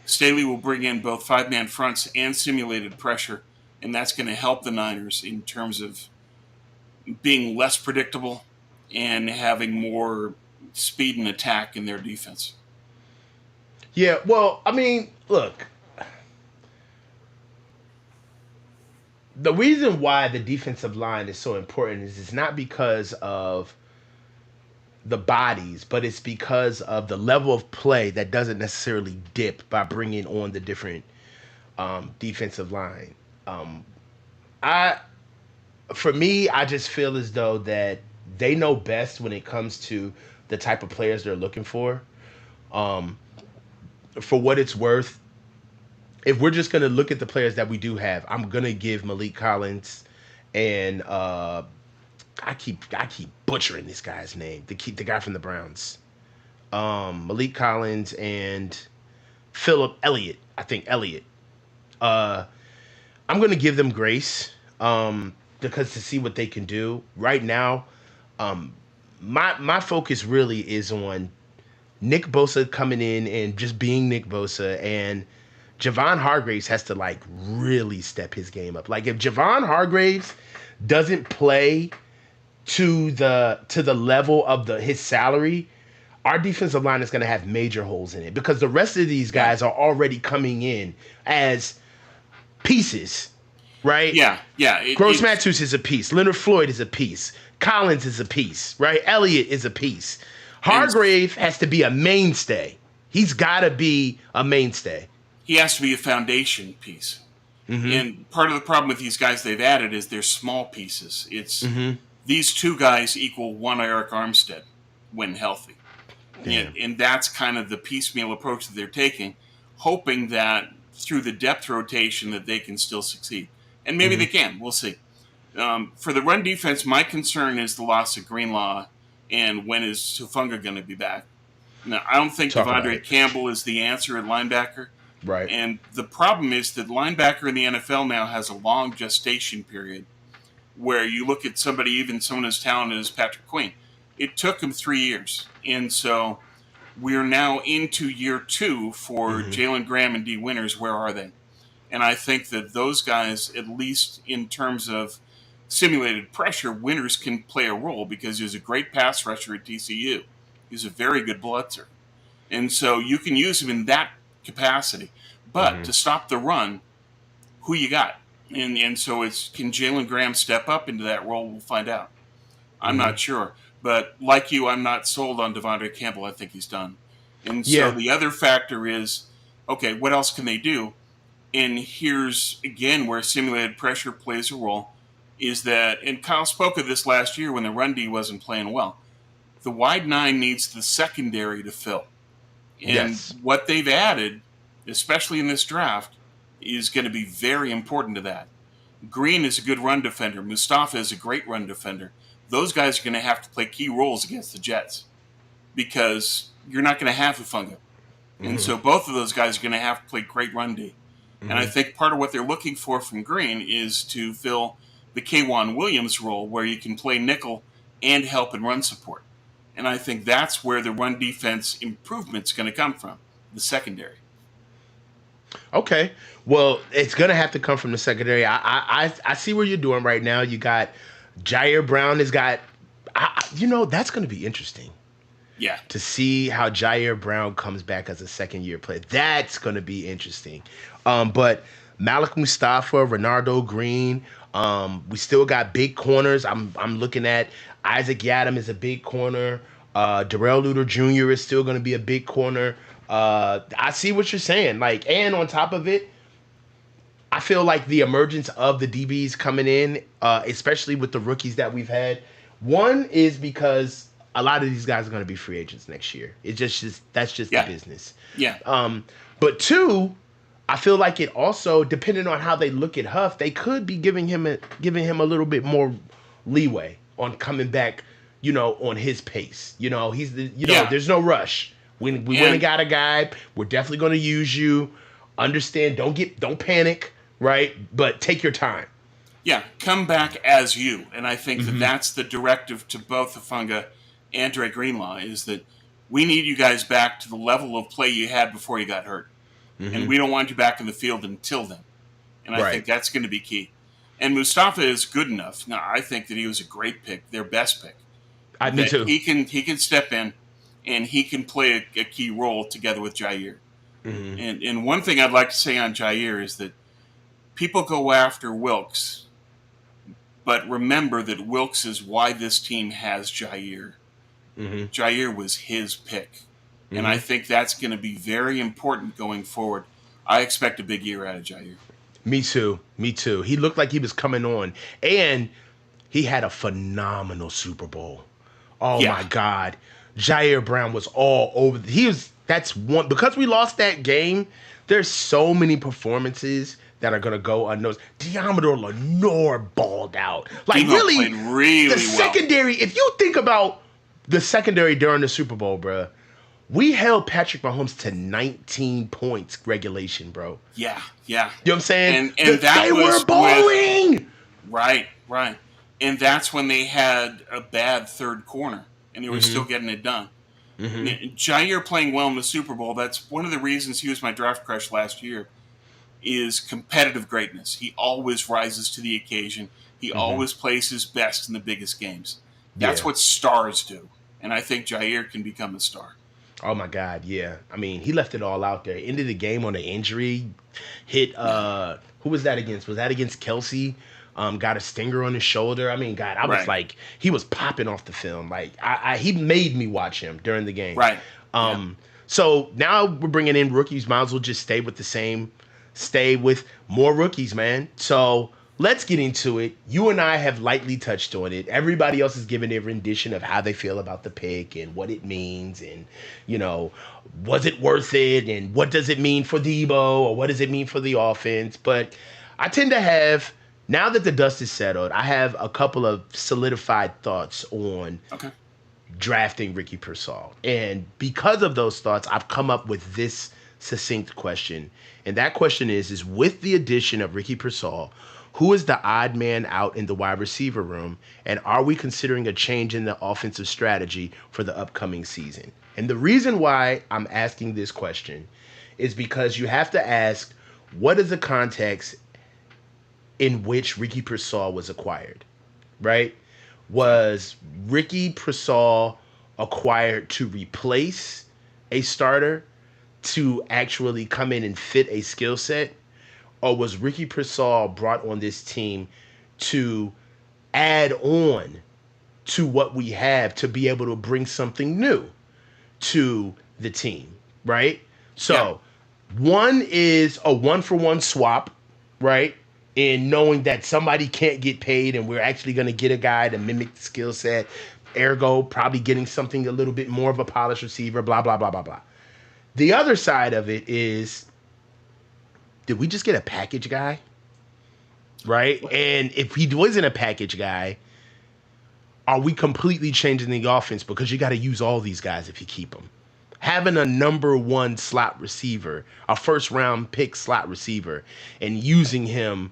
Staley will bring in both 5-man fronts and simulated pressure, and that's going to help the Niners in terms of being less predictable and having more speed and attack in their defense. Yeah. Well, I mean, look, the reason why the defensive line is so important is it's not because of the bodies, but it's because of the level of play that doesn't necessarily dip by bringing on the different defensive line. Um, I, for me, I just feel as though that they know best when it comes to the type of players they're looking for. Um, for what it's worth, if we're just gonna look at the players that we do have, I'm gonna give Malik Collins and I keep butchering this guy's name. The guy from the Browns. Malik Collins and Philip Elliott. I think Elliott. Uh, I'm gonna give them grace because to see what they can do right now. Um, my focus really is on Nick Bosa coming in and just being Nick Bosa, and Javon Hargraves has to like really step his game up. Like if Javon Hargraves doesn't play to the level of the his salary, our defensive line is going to have major holes in it because the rest of these Yeah. guys are already coming in as pieces, right? Yeah. Yeah. Gross Matus is a piece. Leonard Floyd is a piece. Collins is a piece, right? Elliott is a piece. and Hargrave has to be a mainstay. He's got to be a mainstay. he has to be a foundation piece. Mm-hmm. And part of the problem with these guys they've added is they're small pieces. It's Mm-hmm. these two guys equal one Eric Armstead when healthy. Damn. And that's kind of the piecemeal approach that they're taking, hoping that through the depth rotation that they can still succeed. And maybe Mm-hmm. they can. We'll see. For the run defense, my concern is the loss of Greenlaw and when is Sufunga going to be back. Now, I don't think Talk about Devondre it. Campbell is the answer at linebacker. Right. And the problem is that linebacker in the NFL now has a long gestation period where you look at somebody, even someone as talented as Patrick Queen. It took him 3 years. And so we're now into year two for Mm-hmm. Jalen Graham and D Winters. Where are they? And I think that those guys, at least in terms of simulated pressure, Winters can play a role because he's a great pass rusher at TCU. He's a very good blitzer. And so you can use him in that capacity. But Mm-hmm. to stop the run, who you got? And so it's can Jalen Graham step up into that role? We'll find out. I'm Mm-hmm. not sure. But like you, I'm not sold on Devondre Campbell. I think he's done. And so Yeah. the other factor is okay, what else can they do? And here's again where simulated pressure plays a role is that, and Kyle spoke of this last year when the run D wasn't playing well. The wide nine needs the secondary to fill. And Yes. what they've added, especially in this draft, is going to be very important to that. Green is a good run defender. Mustafa is a great run defender. Those guys are going to have to play key roles against the Jets because you're not going to have Hufunga. And Mm-hmm. so both of those guys are going to have to play great run D. And I Mm-hmm. think part of what they're looking for from Green is to fill the Kwan Williams role where you can play nickel and help and run support. And I think that's where the run defense improvement's going to come from, the secondary. Okay. Well, it's gonna have to come from the secondary. I see where you're doing right now. You got Jair Brown has got. That's gonna be interesting Yeah. to see how Jair Brown comes back as a second year player. That's gonna be interesting. But Malik Mustafa, Renardo Green. We still got big corners. I'm looking at Isaac Yadam is a big corner. Darrell Luter Jr. is still going to be a big corner. I see what you're saying. Like, and on top of it, I feel like the emergence of the DBs coming in, especially with the rookies that we've had. One is because a lot of these guys are going to be free agents next year. That's just the Yeah, business. yeah, But two, I feel like it also, depending on how they look at Huff, they could be giving him a little bit more leeway on coming back, on his pace. yeah. There's no rush. We went and And got a guy. We're definitely going to use you. Understand? Don't panic, right? But take your time. yeah, come back as you. And I think that that's the directive to both Afunga and Dre Greenlaw is that we need you guys back to the level of play you had before you got hurt. And we don't want you back in the field until then. And I Right. think that's going to be key. And Mustafa is good enough. Now, I think that he was a great pick, their best pick, Me that too. he can step in and he can play a key role together with Jair. And one thing I'd like to say on Jair is that people go after Wilkes, but remember that Wilkes is why this team has Jair. Jair was his pick. And I think that's going to be very important going forward. I expect a big year out of Jair. Me too. Me too. He looked like he was coming on, and he had a phenomenal Super Bowl. Oh Yeah, my God, Jair Brown was all over. He was. That's one because we lost that game. There's so many performances that are gonna go unnoticed. Diamador Lenore balled out. Like Debo really, played the really well. secondary. If you think about the secondary during the Super Bowl, bruh, we held Patrick Mahomes to 19 points regulation, bro. Yeah, yeah. You know what I'm saying? And that They were was with balling. right, right. And that's when they had a bad third corner and they were still getting it done. Jair playing well in the Super Bowl, that's one of the reasons he was my draft crush last year, is competitive greatness. He always rises to the occasion. He always plays his best in the biggest games. That's Yeah. what stars do. And I think Jair can become a star. Oh my God, yeah. I mean, he left it all out there. Ended the game on an injury. Hit Yeah. who was that against? Was that against Kelsey? Got a stinger on his shoulder. I mean, God, I was Right. like, he was popping off the film. Like, he made me watch him during the game. Right. Yeah. So now we're bringing in rookies. Might as well just stay with more rookies, man. So let's get into it. You and I have lightly touched on it. Everybody else is giving their rendition of how they feel about the pick and what it means, and you know, was it worth it, and what does it mean for Debo, or what does it mean for the offense? But I tend to have, now that the dust is settled, I have a couple of solidified thoughts on Okay. drafting Ricky Pearsall. And because of those thoughts, I've come up with this succinct question. And that question is with the addition of Ricky Pearsall, who is the odd man out in the wide receiver room? And are we considering a change in the offensive strategy for the upcoming season? And the reason why I'm asking this question is because you have to ask, what is the context in which Ricky Pearsall was acquired, right? Okay. Was Ricky Pearsall acquired to replace a starter, to actually come in and fit a skill set? Or was Ricky Pearsall brought on this team to add on to what we have to be able to bring something new to the team, right? Yeah. So, one is a one for one swap, right? In knowing that somebody can't get paid and we're actually going to get a guy to mimic the skill set, ergo, probably getting something a little bit more of a polished receiver, blah, blah, blah, blah, blah. The other side of it is, did we just get a package guy? Right? And if he wasn't a package guy, are we completely changing the offense? Because you got to use all these guys if you keep them. Having a number one slot receiver, a first round pick slot receiver, and using him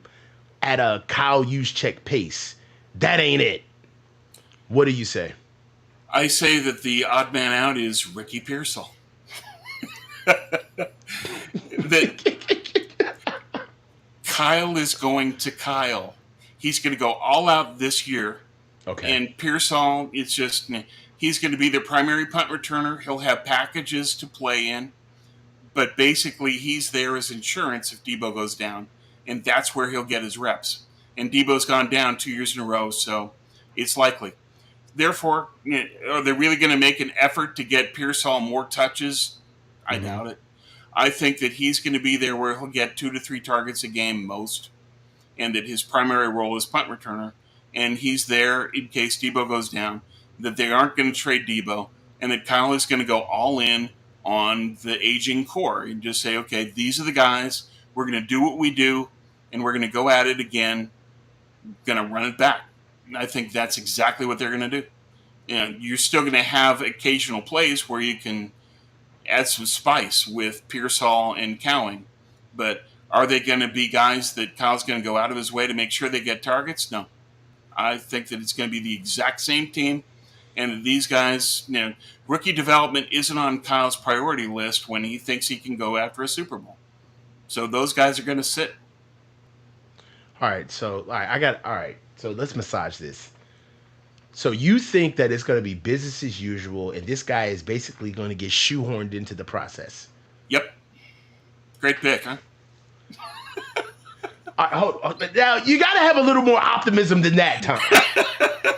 at a Kyle Juszczyk pace, that ain't it. What do you say? I say that the odd man out is Ricky Pearsall. That Kyle is going to Kyle. He's going to go all out this year. Okay. And Pearsall, it's just, he's going to be their primary punt returner. He'll have packages to play in. But basically, he's there as insurance if Debo goes down. And that's where he'll get his reps. And Debo's gone down 2 years in a row, so it's likely. Therefore, are they really going to make an effort to get Pearsall more touches? I doubt it. I think that he's going to be there where he'll get 2 to 3 targets a game most, and that his primary role is punt returner. And he's there in case Debo goes down. that they aren't going to trade Debo, and that Kyle is going to go all in on the aging core and just say, okay, these are the guys. We're going to do what we do, and we're going to go at it again. Going to run it back. I think that's exactly what they're going to do. You're still going to have occasional plays where you can add some spice with Pearsall and Cowing, but are they going to be guys that Kyle's going to go out of his way to make sure they get targets? No. I think that it's going to be the exact same team, and these guys, rookie development isn't on Kyle's priority list when he thinks he can go after a Super Bowl. So those guys are going to sit. All right, so all right. So let's massage this. So you think that it's going to be business as usual, and this guy is basically going to get shoehorned into the process? Yep, great pick, huh? Now you got to have a little more optimism than that, Tom.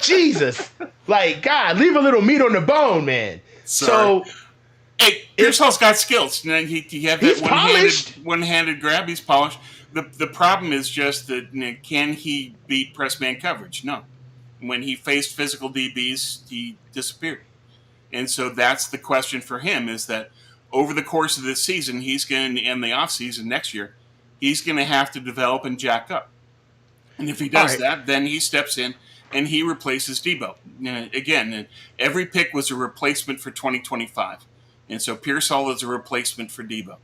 Jesus, like God, leave a little meat on the bone, man. Sorry. So Hey, if Pearsall's got skills. He had he's that polished, one-handed grab. He's polished. The problem is just that can he beat press man coverage? No. When he faced physical DBs, he disappeared. And so that's the question for him: is that over the course of this season, he's going to end the offseason next year. He's going to have to develop and jack up. And if he all does right. that, then he steps in and he replaces Debo. Again, every pick was a replacement for 2025. And so Pearsall is a replacement for Debo.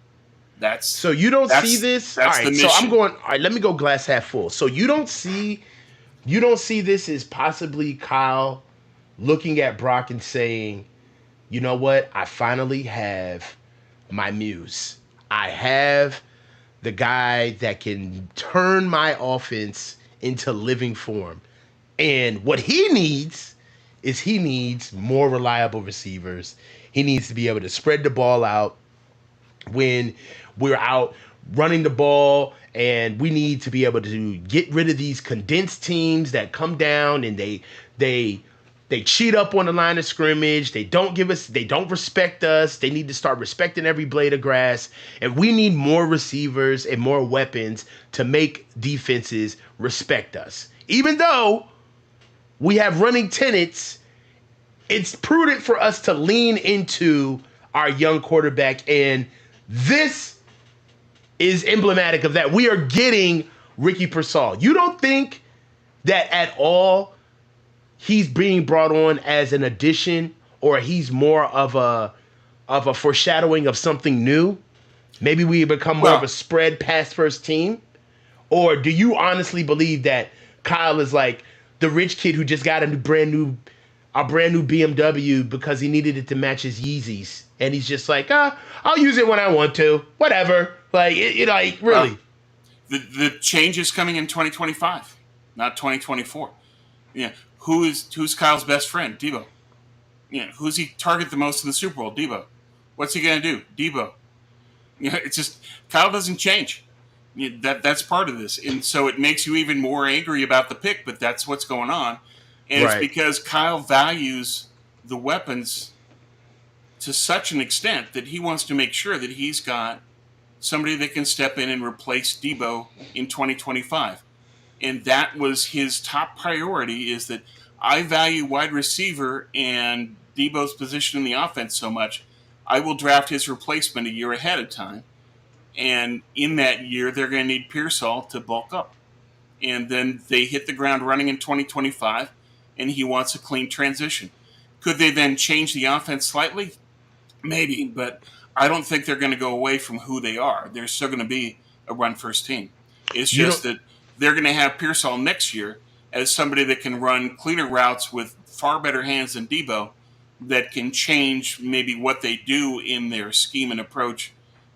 That's So you don't see that's this. All that's the right. So I'm mission. going. All right. Let me go glass half full. So you don't see this as possibly Kyle looking at Brock and saying, you know what? I finally have my muse. I have the guy that can turn my offense into living form. And what he needs more reliable receivers. He needs to be able to spread the ball out when we're out running the ball, and we need to be able to get rid of these condensed teams that come down and they they cheat up on the line of scrimmage. They don't respect us. They need to start respecting every blade of grass. And we need more receivers and more weapons to make defenses respect us. Even though we have running tenets, it's prudent for us to lean into our young quarterback. And this is emblematic of that. We are getting Ricky Pearsall. You don't think that at all he's being brought on as an addition, or he's more of a foreshadowing of something new? Maybe we become more of a Well, spread pass first team? Or do you honestly believe that Kyle is like the rich kid who just got a brand new BMW because he needed it to match his Yeezys, and he's just like, I'll use it when I want to, whatever. Like, like really. well, the change is coming in 2025, not 2024. Yeah, who's Kyle's best friend? Debo. Who's he target the most in the Super Bowl? Debo. What's he going to do? Debo. It's just Kyle doesn't change. That's part of this, and so it makes you even more angry about the pick. But that's what's going on, and it's Right. because Kyle values the weapons to such an extent that he wants to make sure that he's got somebody that can step in and replace Debo in 2025. And that was his top priority, is that I value wide receiver and Debo's position in the offense so much, I will draft his replacement a year ahead of time. And in that year, they're going to need Pearsall to bulk up. And then they hit the ground running in 2025, and he wants a clean transition. Could they then change the offense slightly? Maybe, but I don't think they're going to go away from who they are. They're still going to be a run first team. It's You just don't. that they're going to have Pearsall next year as somebody that can run cleaner routes with far better hands than Debo, that can change maybe what they do in their scheme and approach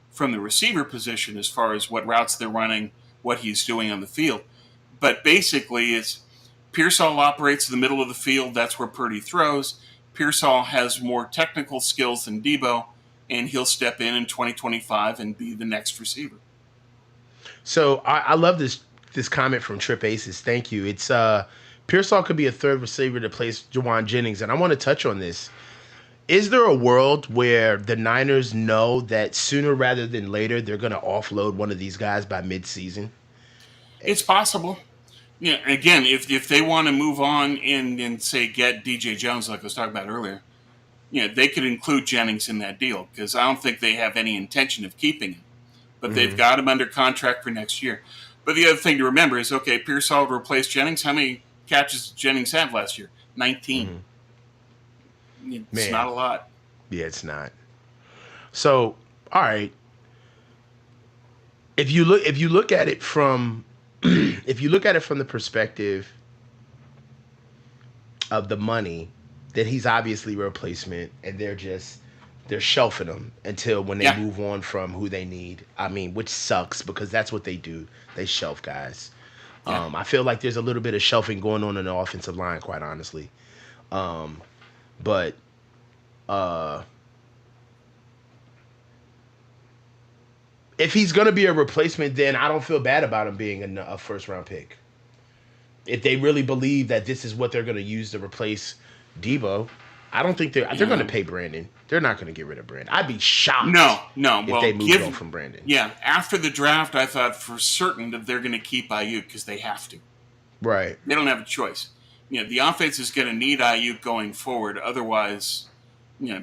from the receiver position as far as what routes they're running, what he's doing on the field. But basically, it's Pearsall operates in the middle of the field. That's where Purdy throws. Pearsall has more technical skills than Debo, and he'll step in 2025 and be the next receiver. So I love this comment from Trip Aces. Thank you. It's Pearsall could be a third receiver to place Jawan Jennings, and I want to touch on this. Is there a world where the Niners know that sooner rather than later they're going to offload one of these guys by midseason? It's possible. Yeah, again, if they want to move on and say get DJ Jones, like I was talking about earlier, they could include Jennings in that deal because I don't think they have any intention of keeping him. But they've Mm-hmm. got him under contract for next year. But the other thing to remember is, okay, Pearsall replaced Jennings. How many catches did Jennings have last year? 19. Mm-hmm. It's not Man, a lot. yeah, it's not. So, all right, if you look at it from if you look at it from the perspective of the money, then he's obviously a replacement, and they're shelving him until when they Yeah, move on from who they need. I mean, which sucks because that's what they do. They shelf guys. yeah. I feel like there's a little bit of shelving going on in the offensive line, quite honestly. But uh, if he's gonna be a replacement, then I don't feel bad about him being a first round pick. If they really believe that this is what they're gonna use to replace Debo, I don't think they're gonna Yeah. pay Brandon. They're not gonna get rid of Brandon. I'd be shocked No, no. if they Well, moved on from Brandon. yeah, after the draft, I thought for certain that they're going to keep Ayuk because they have to. Right. They don't have a choice. The offense is going to need Ayuk going forward. Otherwise,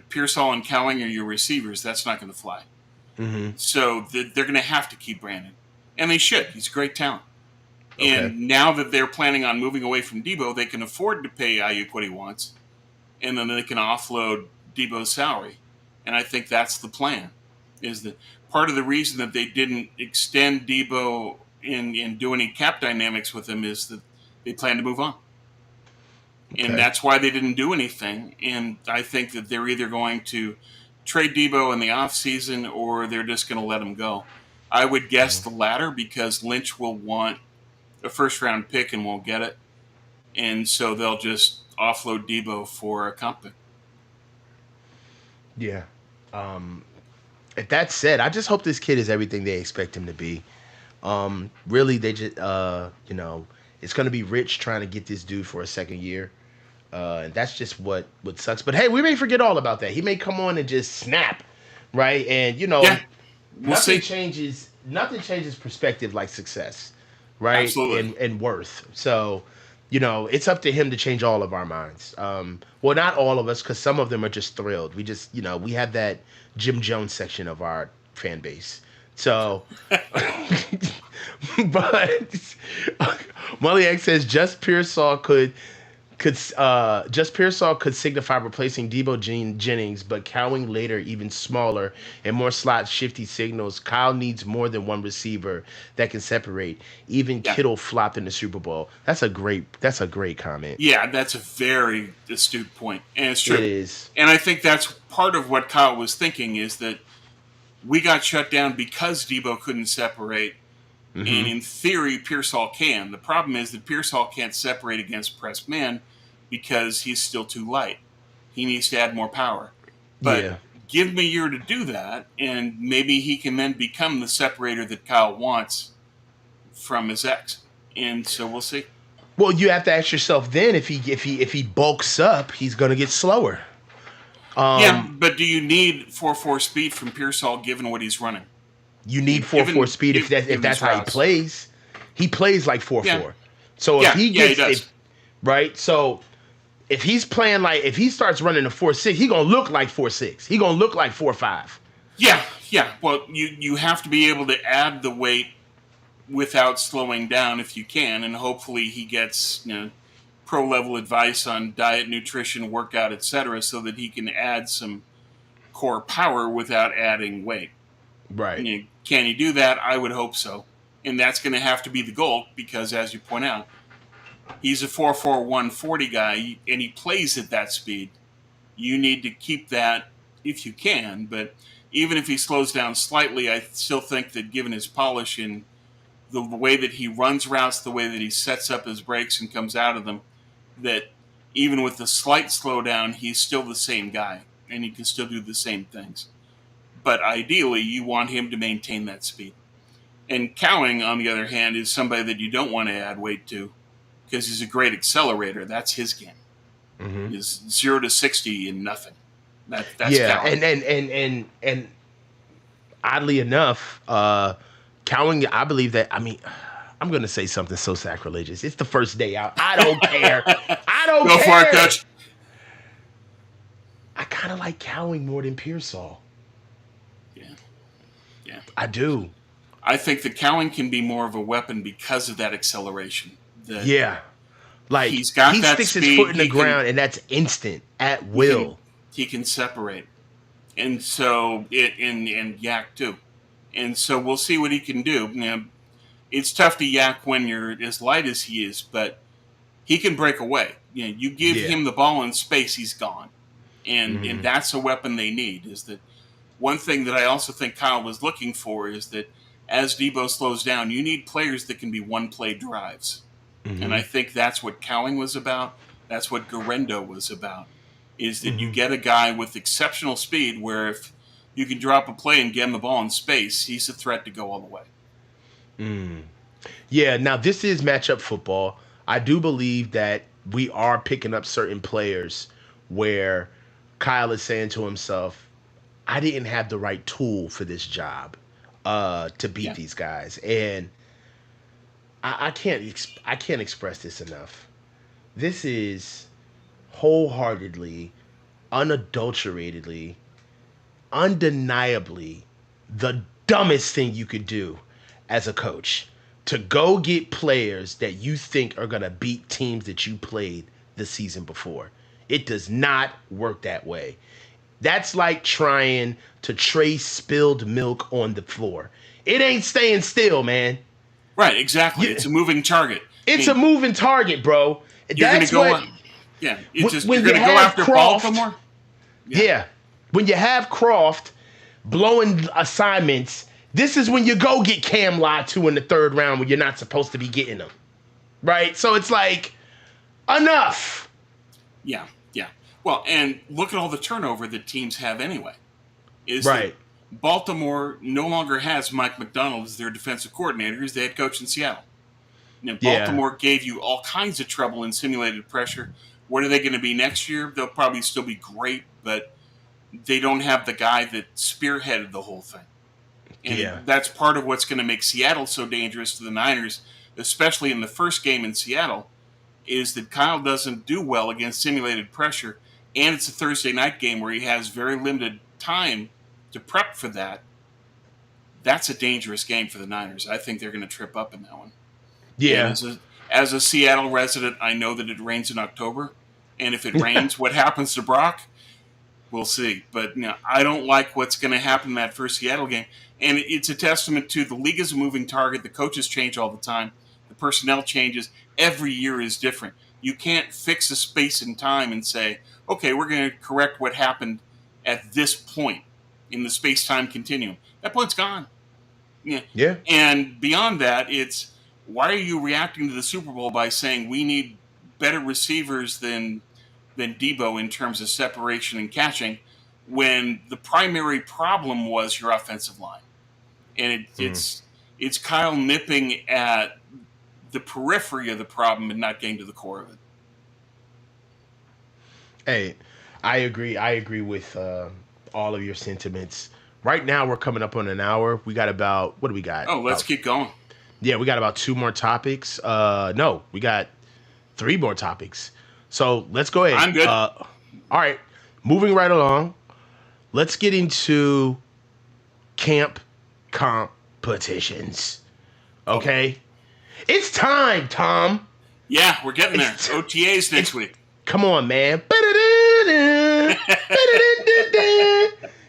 Pearsall and Cowing are your receivers. That's not going to fly. Mm-hmm. So they're going to have to keep Brandon. And they should. He's a great talent. Okay. And now that they're planning on moving away from Debo, they can afford to pay Ayuk what he wants. And then they can offload Debo's salary. And I think that's the plan. Is that part of the reason that they didn't extend Debo and do any cap dynamics with him is that they plan to move on. And Okay. that's why they didn't do anything. And I think that they're either going to trade Debo in the offseason or they're just going to let him go. I would guess Mm-hmm. the latter because Lynch will want a first round pick and won't get it. And so they'll just offload Debo for a comp pick. Yeah. If that said, I just hope this kid is everything they expect him to be. Really, they just it's gonna be rich trying to get this dude for a second year. And that's just what sucks. But hey, we may forget all about that. He may come on and just snap, right? And Yeah, we'll see. Nothing changes perspective like success, right? Absolutely. And worth. So, it's up to him to change all of our minds. Well, not all of us, because some of them are just thrilled. We just, we have that Jim Jones section of our fan base. So, but Mulliak says just Pearsall could signify replacing Jennings, but Cowing later even smaller and more slot shifty signals. Kyle needs more than one receiver that can separate. Even Yeah. Kittle flopped in the Super Bowl. That's a great comment. Yeah, that's a very astute point, and it's It true. is. And I think that's part of what Kyle was thinking is that we got shut down because Debo couldn't separate, and Mm-hmm. in theory, Pearsall can. The problem is that Pearsall can't separate against pressed man because he's still too light. He needs to add more power. But Yeah. give him a year to do that, and maybe he can then become the separator that Kyle wants from his ex. And so we'll see. Well, you have to ask yourself then if he bulks up, he's gonna get slower. Yeah, Um, but do you need 4.4 speed from Pearsall given what he's running? you need four four Given, speed if given that's his how he routes. plays. He plays like four Yeah, four. So if yeah, he yeah, he gets does. right, so if he's playing like if he starts running a 4.6, he gonna look like 4.6. He gonna look like 4.5. Yeah, yeah. Well, you have to be able to add the weight without slowing down if you can, and hopefully he gets pro level advice on diet, nutrition, workout, etc., so that he can add some core power without adding weight. Right. Can he do that? I would hope so, and that's going to have to be the goal because, as you point out, he's a 4.4 140 guy, and he plays at that speed. You need to keep that if you can, but even if he slows down slightly, I still think that given his polish and the way that he runs routes, the way that he sets up his breaks and comes out of them, that even with the slight slowdown, he's still the same guy and he can still do the same things. But ideally, you want him to maintain that speed. And Cowing, on the other hand, is somebody that you don't want to add weight to because he's a great accelerator. That's his game. Mm-hmm. Is 0 to 60 in nothing. That's Yeah, Cowing. and oddly enough, Cowing, I believe that. I mean, I'm gonna say something so sacrilegious. It's the first day out. I don't care. I don't Go for it, care. Coach. I kind of like Cowing more than Pearsall. Yeah, yeah. I do. I think the Cowan can be more of a weapon because of that acceleration. That Yeah. Like he's got he that sticks his foot speed. in the ground and that's instant at He can will. he can separate, and so it and yak too, and so we'll see what he can do. Now, it's tough to yak when you're as light as he is, but he can break away. You give Yeah. him the ball in space, he's gone, and Hmm. that's a weapon they need. Is that one thing that I also think Kyle was looking for is that as Debo slows down, you need players that can be one play drives. And I Hmm. think that's what Cowing was about. That's what Garendo was about. Is that you Hmm. get a guy with exceptional speed where if you can drop a play and get him the ball in space, he's a threat to go all the way. Yeah, now this is matchup football. I do believe that we are picking up certain players where Kyle is saying to himself, I didn't have the right tool for this job to beat Yeah. these guys. And I can't express this enough. This is wholeheartedly, unadulteratedly, undeniably the dumbest thing you could do as a coach to go get players that you think are going to beat teams that you played the season before. It does not work that way. That's like trying to trace spilled milk on the floor. It ain't staying still, man. Right, exactly. You, It's a moving target. I it's a mean, moving target, bro. you're going to That's go, what yeah, it's just, you're when you going to go have after Croft. Baltimore? Yeah. Yeah. When you have Croft blowing assignments, this is when you go get Cam Lot 2 in the third round when you're not supposed to be getting them. Right? So it's like, enough. Yeah, yeah. Well, and look at all the turnover that teams have anyway. Is that Right. Baltimore no longer has Mike McDonald as their defensive coordinator, as the head coach in Seattle. Yeah. Baltimore gave you all kinds of trouble in simulated pressure. What are they going to be next year? They'll probably still be great, but they don't have the guy that spearheaded the whole thing. Yeah. And that's part of what's going to make Seattle so dangerous to the Niners, especially in the first game in Seattle, is that Kyle doesn't do well against simulated pressure. And it's a Thursday night game where he has very limited time to prep for that. That's a dangerous game for the Niners. I think they're going to trip up in that one. And Yeah. as a Seattle resident, I know that it rains in October, and if it rains, what happens to Brock? We'll see. But I don't like what's going to happen in that first Seattle game, and it's a testament to the league is a moving target. The coaches change all the time. The personnel changes. Every year is different. You can't fix a space in time and say, okay, we're going to correct what happened at this point in the space-time continuum. That point's gone. Yeah. Yeah. And beyond that, it's why are you reacting to the Super Bowl by saying we need better receivers than Debo in terms of separation and catching when the primary problem was your offensive line. And it's Kyle nipping at the periphery of the problem and not getting to the core of it. Hey, I agree. I agree with all of your sentiments. Right now, we're coming up on an hour. We got about, what do we got? Oh, let's About, keep going. yeah, we got about two more topics. No, we got three more topics. So let's go ahead. I'm good. All right, moving right along. Let's get into camp competitions. Oh, Okay, it's time, Tom. yeah, we're getting there. It's OTAs next it's week. come on, man.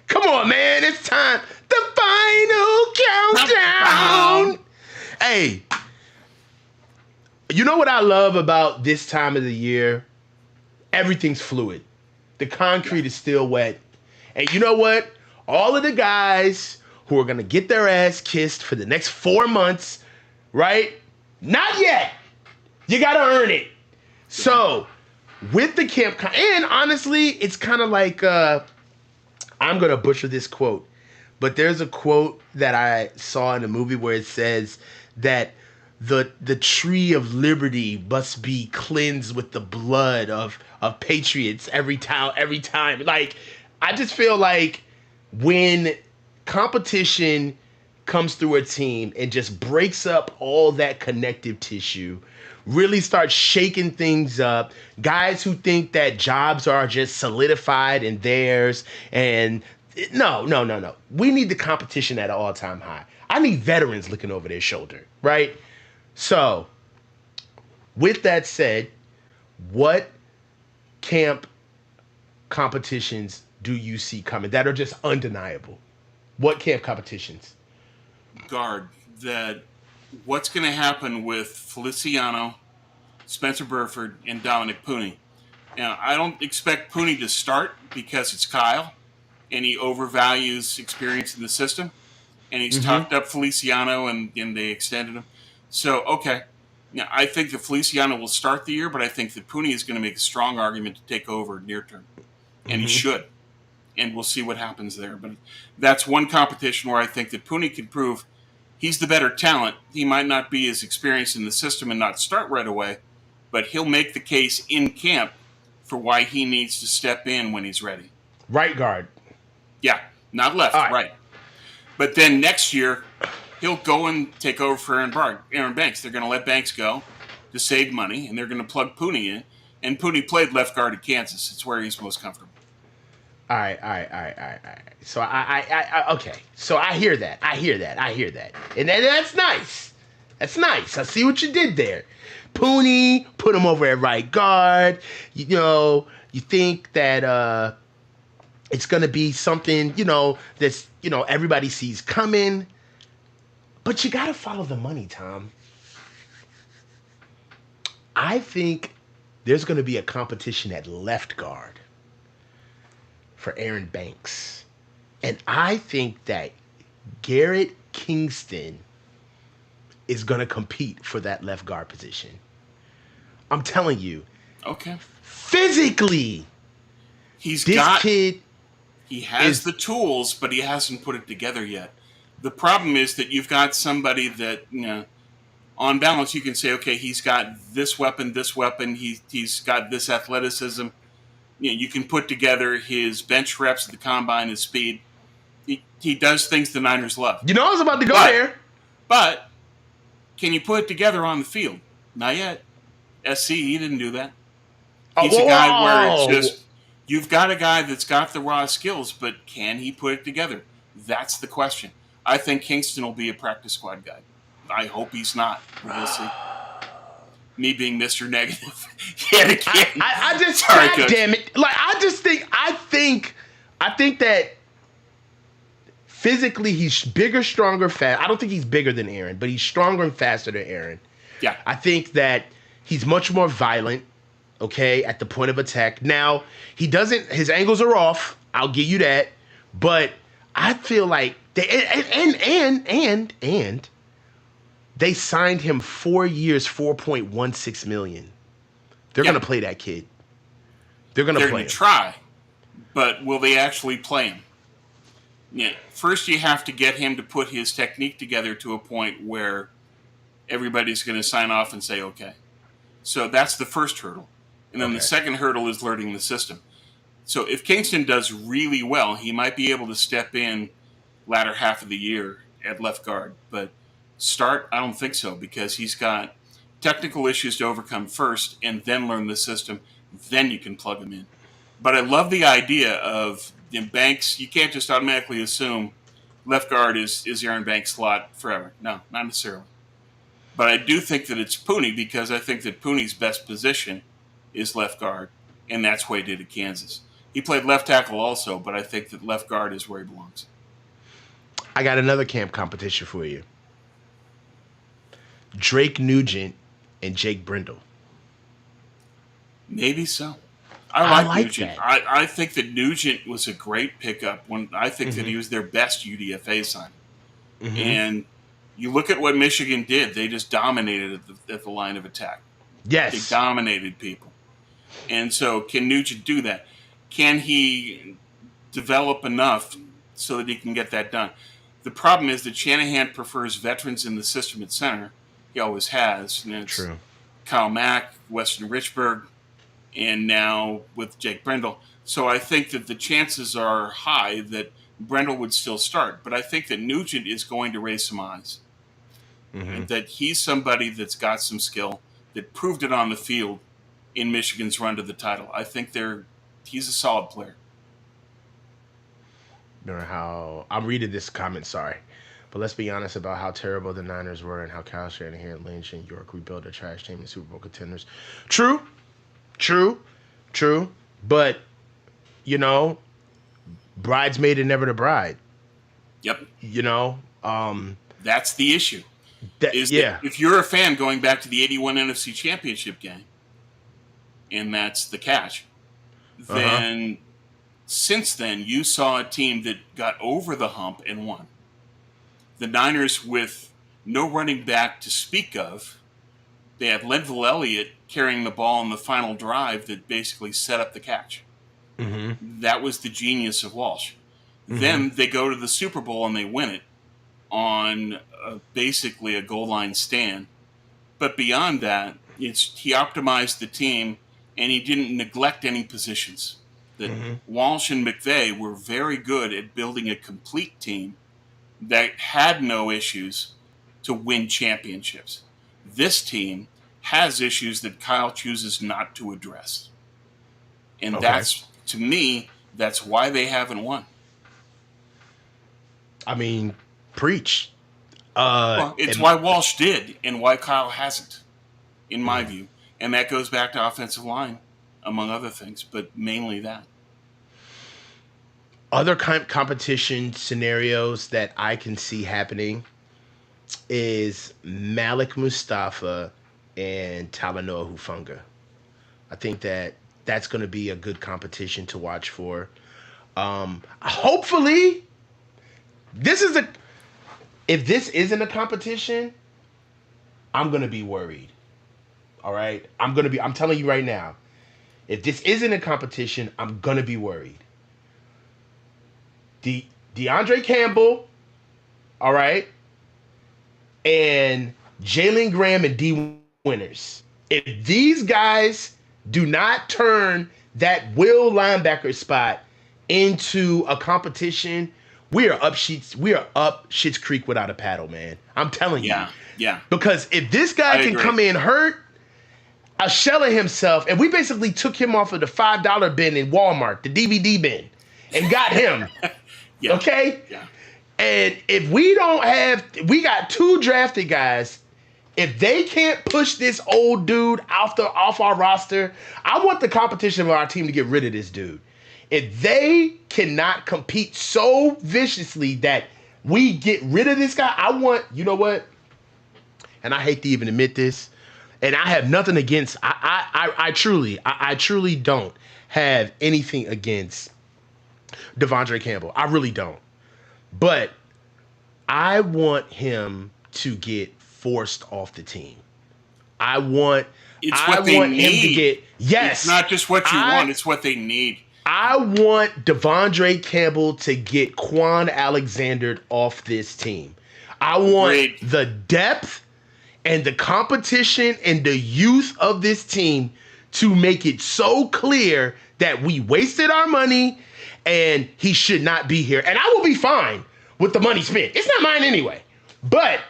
Come on, man. It's time. The final countdown. Hey, you know what I love about this time of the year? Everything's fluid. The concrete is still wet. And you know what? All of the guys who are going to get their ass kissed for the next 4 months, right? Not yet. You got to earn it. So, with the camp, and honestly, it's kind of like, I'm going to butcher this quote, but there's a quote that I saw in a movie where it says that the tree of liberty must be cleansed with the blood of patriots every time. Like, I just feel like when competition comes through a team and just breaks up all that connective tissue, really starts shaking things up. Guys who think that jobs are just solidified and theirs, and no, no, no, no. We need the competition at an all-time high. I need veterans looking over their shoulder, right? So, with that said, what camp competitions do you see coming that are just undeniable? What camp competitions? Guard that what's going to happen with Feliciano, Spencer Burford, and Dominic Pooney. Now, I don't expect Pooney to start because it's Kyle and he overvalues experience in the system. And he's Mm-hmm. talked up Feliciano and they extended him. So, okay. Now, I think that Feliciano will start the year, but I think that Pooney is going to make a strong argument to take over near term. And he Mm-hmm. should. And we'll see what happens there. But that's one competition where I think that Pooney can prove he's the better talent. He might not be as experienced in the system and not start right away, but he'll make the case in camp for why he needs to step in when he's ready. Right guard. Yeah, not All left, right. right. But then next year, he'll go and take over for Aaron Banks. They're going to let Banks go to save money, and they're going to plug Pooney in. And Pooney played left guard at Kansas. It's where he's most comfortable. All right, all right, all right, all right, all right. So okay. So I hear that. I hear that. I hear that. And that's nice. That's nice. I see what you did there. Pooney, put him over at right guard. You know, you think that it's gonna be something, that's everybody sees coming. But you gotta follow the money, Tom. I think there's gonna be a competition at left guard for Aaron Banks. And I think that Garrett Kingston is going to compete for that left guard position. I'm telling you, Okay. physically, He's this got, kid he has is. the tools, but he hasn't put it together yet. The problem is that you've got somebody that, on balance, you can say, okay, he's got this weapon, he's got this athleticism. You can put together his bench reps at the combine, his speed. He does things the Niners love. I was about to go But there. but can you put it together on the field? Not yet. SC, he didn't do that. Oh, He's a guy where it's whoa, whoa. just you've got a guy that's got the raw skills, but can he put it together? That's the question. I think Kingston will be a practice squad guy. I hope he's not. We'll see. Me being Mr. Negative yet again. I just, Sorry, God Coach. damn it. Like, I think that physically he's bigger, stronger, fast. I don't think he's bigger than Aaron, but he's stronger and faster than Aaron. Yeah. I think that he's much more violent, okay, at the point of attack. Now, his angles are off. I'll give you that. But I feel like and they signed him 4 years, 4.16 million. They're Yeah. gonna play that kid. They're gonna They're play going to him. try, but will they actually play him? Yeah. First, you have to get him to put his technique together to a point where everybody's going to sign off and say, okay. So that's the first hurdle. And then the Okay. second hurdle is learning the system. So if Kingston does really well, he might be able to step in latter half of the year at left guard. But start, I don't think so, because he's got technical issues to overcome first and then learn the system. Then you can plug him in. But I love the idea of Banks. You can't just automatically assume left guard is Aaron Banks' slot forever. No, not necessarily. But I do think that it's Pooney because I think that Pooney's best position is left guard, and that's what he did at Kansas. He played left tackle also, but I think that left guard is where he belongs. I got another camp competition for you. Drake Nugent and Jake Brindle. Maybe so. I I like like Nugent. that. I think that Nugent was a great pickup. When I think that he was their best UDFA sign. And you look at what Michigan did; they just dominated at the line of attack. They Yes. dominated people. And so, can Nugent do that? Can he develop enough so that he can get that done? The problem is that Shanahan prefers veterans in the system at center. He always has. And it's True. Kyle Mack, Weston Richburg, and now with Jake Brindle. So I think that the chances are high that Brendel would still start. But I think that Nugent is going to raise some eyes. Mm-hmm. And that he's somebody that's got some skill, that proved it on the field in Michigan's run to the title. I think he's a solid player. Remember how I'm reading this comment, sorry. But let's be honest about how terrible the Niners were and how Kyle Shanahan, Lynch, and York rebuilt a trash team and Super Bowl contenders. True, true, true. But, you know, bridesmaid and never the bride. Yep. You know? That's the issue. Is that Yeah. if you're a fan going back to the 81 NFC Championship game, and that's the catch, Uh-huh. then since then you saw a team that got over the hump and won. The Niners, with no running back to speak of, they had Leadville Elliott carrying the ball in the final drive that basically set up the catch. Mm-hmm. That was the genius of Walsh. Mm-hmm. Then they go to the Super Bowl and they win it on basically a goal line stand. But beyond that, he optimized the team and he didn't neglect any positions. That Mm-hmm. Walsh and McVay were very good at building a complete team that had no issues to win championships. This team has issues that Kyle chooses not to address. And Okay. to me, that's why they haven't won. I mean, preach. Well, it's And why Walsh did and why Kyle hasn't, in my view. And that goes back to offensive line, among other things, but mainly that. other competition scenarios that I can see happening is Malik Mustafa and Talanoa Hufanga. I think that that's going to be a good competition to watch for. Hopefully, this is a. If this isn't a competition, I'm going to be worried. All right, I'm going to be. I'm telling you right now. If this isn't a competition, I'm going to be worried. DeAndre Campbell, all right, and Jalen Graham and D Winners. If these guys do not turn that will linebacker spot into a competition, we are up Shit's Creek without a paddle, man. I'm telling you. Yeah, yeah. Because if this guy I can agree. come in hurt, a shell of himself, and we basically took him off of the $5 bin in Walmart, the DVD bin, and got him. Yeah. Okay? Yeah. And if we don't have, we got two drafted guys. If they can't push this old dude off our roster, I want the competition of our team to get rid of this dude. If they cannot compete so viciously that we get rid of this guy, I want, you know what? And I hate to even admit this, and I have nothing against. I truly don't have anything against Devondre Campbell. I really don't. But I want him to get forced off the team. I want It's what they him need. to get It's not just what you want, it's what they need. I want Devondre Campbell to get Quan Alexander off this team. I want Agreed. the depth and the competition and the youth of this team to make it so clear that we wasted our money and he should not be here. And I will be fine with the money spent. It's not mine anyway. But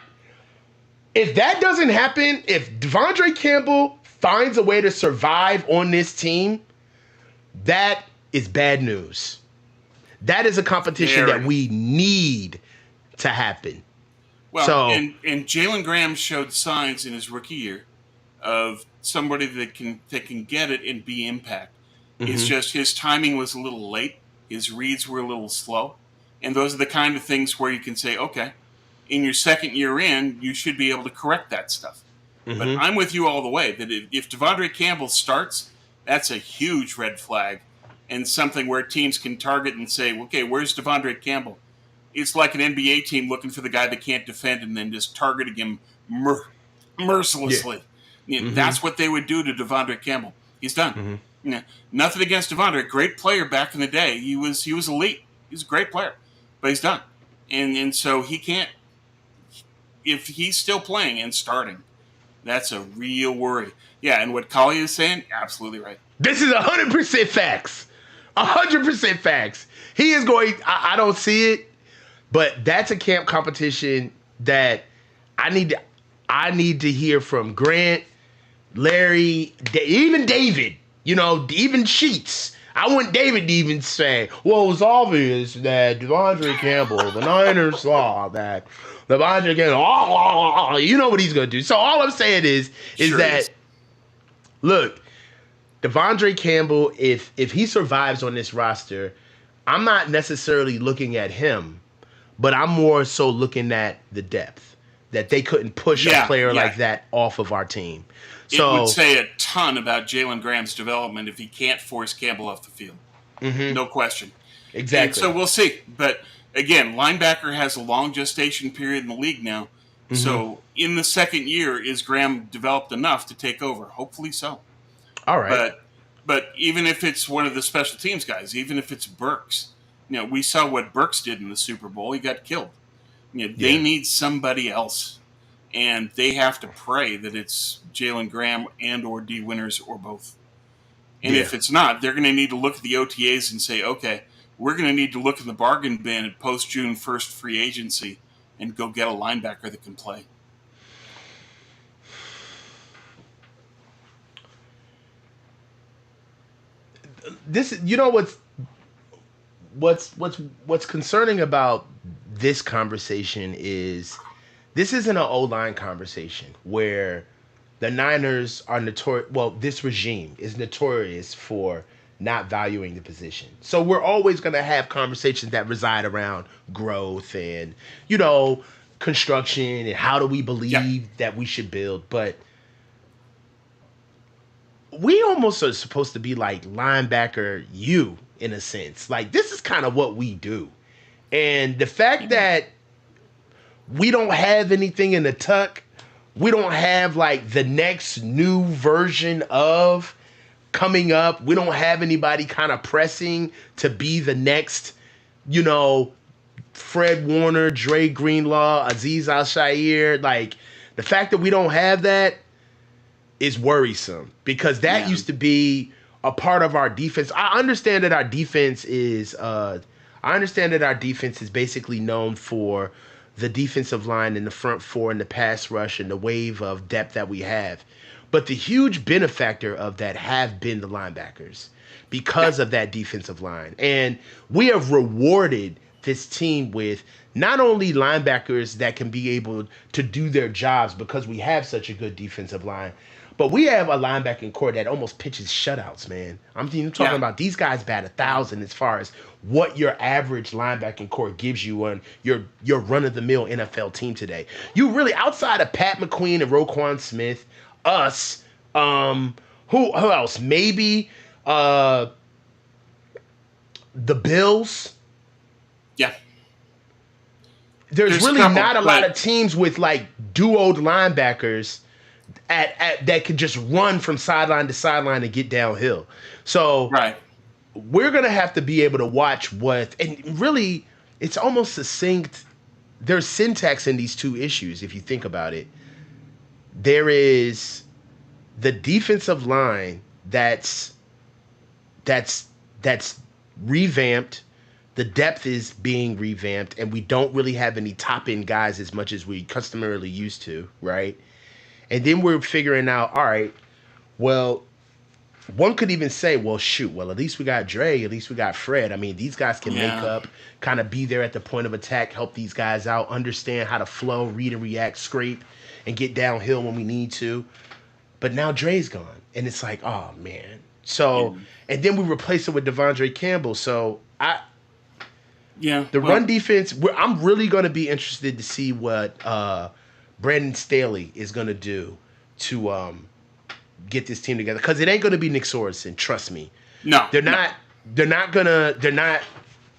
if that doesn't happen, if Devondre Campbell finds a way to survive on this team, that is bad news. That is a competition that we need to happen. Well, So, and Jalen Graham showed signs in his rookie year of somebody that can get it and be impact. It's just his timing was a little late. His reads were a little slow. And those are the kind of things where you can say, okay, in your second year in, you should be able to correct that stuff. But I'm with you all the way that if Devondre Campbell starts, that's a huge red flag and something where teams can target and say, okay, where's Devondre Campbell? It's like an NBA team looking for the guy that can't defend and then just targeting him mercilessly. Yeah. That's what they would do to Devondre Campbell. He's done. Nothing against Devondre. Great player back in the day. He was elite. He's a great player. But he's done. And so he can't, if he's still playing and starting, that's a real worry. Yeah, and what Collie is saying, absolutely right. this is 100% facts. 100% facts. He is going. I don't see it, but that's a camp competition that I need to. I need to hear from Grant, Larry, even David. Even Sheets. I want David to even say, "Well, it's obvious that Devondre Campbell, the Niners saw that Devondre Campbell. You know what he's gonna do." So all I'm saying is Sure he is. that look, Devondre Campbell, if he survives on this roster, I'm not necessarily looking at him, but I'm more so looking at the depth that they couldn't push a Yeah, player yeah. like that off of our team. It would So, say a ton about Jalen Graham's development if he can't force Campbell off the field. No question. And so exactly. we'll see. But again, linebacker has a long gestation period in the league now. So in the second year, is Graham developed enough to take over? Hopefully so. All right. But even if it's one of the special teams guys, even if it's Burks, we saw what Burks did in the Super Bowl. He got killed. They Yeah. need somebody else, and they have to pray that it's Jalen Graham and or D Winters or both. And Yeah. if it's not, they're going to need to look at the OTAs and say, okay, we're going to need to look in the bargain bin at post June 1st free agency and go get a linebacker that can play. This, what's concerning about this conversation is this isn't an O-line conversation where the Niners are notorious. Well, this regime is notorious for not valuing the position. So we're always going to have conversations that reside around growth and, construction and how do we Yeah. believe that we should build. But we almost are supposed to be like linebacker you in a sense. Like this is kind of what we do. And the fact that we don't have anything in the tuck, we don't have like the next new version of coming up. We don't have anybody kind of pressing to be the next, you know, Fred Warner, Dre Greenlaw, Aziz Al Shair. Like the fact that we don't have that is worrisome because that Yeah. used to be a part of our defense. I understand that our defense is basically known for the defensive line and the front four and the pass rush and the wave of depth that we have. But the huge benefactor of that have been the linebackers Yeah. because of that defensive line. And we have rewarded this team with not only linebackers that can be able to do their jobs because we have such a good defensive line, but we have a linebacking core that almost pitches shutouts, man. I'm talking Yeah. about these guys bat 1,000 as far as what your average linebacking core gives you on your run of the mill NFL team today. You really outside of Pat McQueen and Roquan Smith, us, who else? Maybe the Bills. Yeah. There's There's a really couple, not a lot but of teams with like duoed linebackers at that could just run from sideline to sideline and get downhill. So right. we're gonna have to be able to watch what and really it's almost succinct. There's syntax in these two issues if you think about it. There is the defensive line that's that's revamped. The depth is being revamped, and we don't really have any top end guys as much as we customarily used to, right? And then we're figuring out, all right, well, one could even say, well, shoot, well, at least we got Dre, at least we got Fred. I mean, these guys can make Yeah. up, kind of be there at the point of attack, help these guys out, understand how to flow, read and react, scrape, and get downhill when we need to. But now Dre's gone, and it's like, oh man. So, Yeah. and then we replace it with Devondre Campbell. So Yeah. the run Well, defense, I'm really going to be interested to see what Brandon Staley is going to do to get this team together because it ain't going to be Nick Sorensen. Trust me, no, they're no. not. They're not gonna. They're not.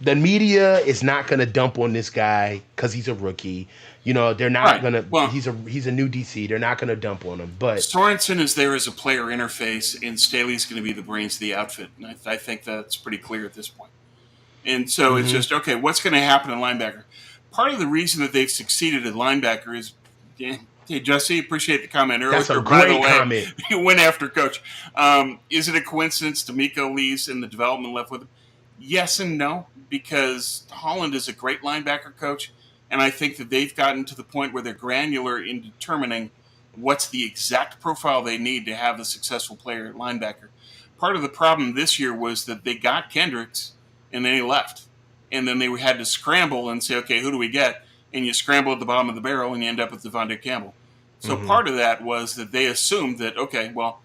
The media is not gonna dump on this guy because he's a rookie. They're not Right. gonna. Well, He's a new DC. They're not gonna dump on him. But Sorensen is there as a player interface, and Staley's going to be the brains of the outfit. And I think that's pretty clear at this point. And so it's mhm, just, okay, what's going to happen in linebacker? Part of the reason that they've succeeded at linebacker is, yeah, hey, Jesse, appreciate the comment that's a earlier. By the great way, comment. you went after Coach. Is it a coincidence D'Amico leaves and the development left with him? Yes and no, because Holland is a great linebacker coach, and I think that they've gotten to the point where they're granular in determining what's the exact profile they need to have a successful player at linebacker. Part of the problem this year was that they got Kendricks and then he left. And then they had to scramble and say, okay, who do we get? And you scramble at the bottom of the barrel and you end up with Devontae Campbell. So Mm-hmm. part of that was that they assumed that, okay, well,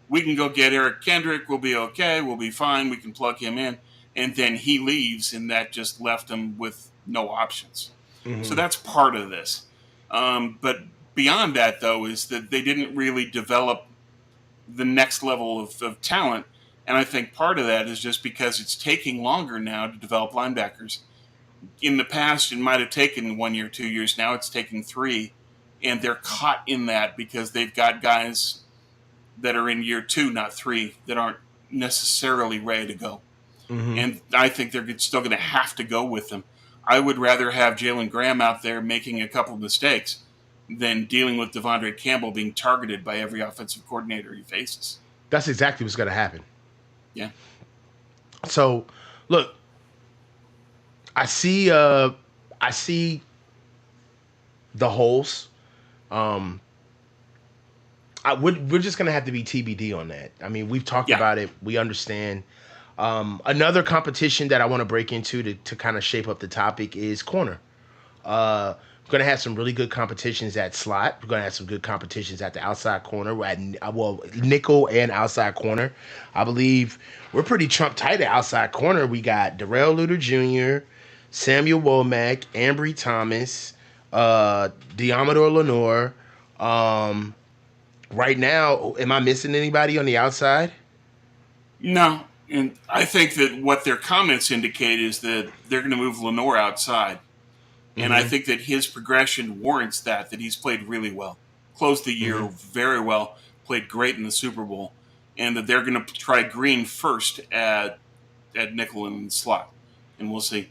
we can go get Eric Kendrick. We'll be okay. We'll be fine. We can plug him in. And then he leaves, and that just left him with no options. So Mm-hmm. that's part of this. But beyond that, though, is that they didn't really develop the next level of talent. And I think part of that is just because it's taking longer now to develop linebackers. In the past, it might have taken 1 year, 2 years. Now it's taking three. And they're caught in that because they've got guys that are in year two, not three, that aren't necessarily ready to go. Mm-hmm. And I think they're still going to have to go with them. I would rather have Jalen Graham out there making a couple of mistakes than dealing with Devondre Campbell being targeted by every offensive coordinator he faces. That's exactly what's going to happen. Yeah. So, look, I see. I see the holes. Um, we're just gonna have to be TBD on that. I mean, we've talked Yeah. about it. We understand. Another competition that I want to break into to kind of shape up the topic is corner. We're gonna have some really good competitions at slot. We're gonna have some good competitions at the outside corner. At well, nickel and outside corner. I believe we're pretty trump tight at outside corner. We got Darrell Luter Jr., Samuel Womack, Ambry Thomas, Diamador Lenore. Um, right now, am I missing anybody on the outside? No. And I think that what their comments indicate is that they're going to move Lenore outside. And I Mm-hmm. think that his progression warrants that he's played really well. Closed the Mm-hmm. year very well, played great in the Super Bowl, and that they're going to try Green first at nickel and slot. And we'll see.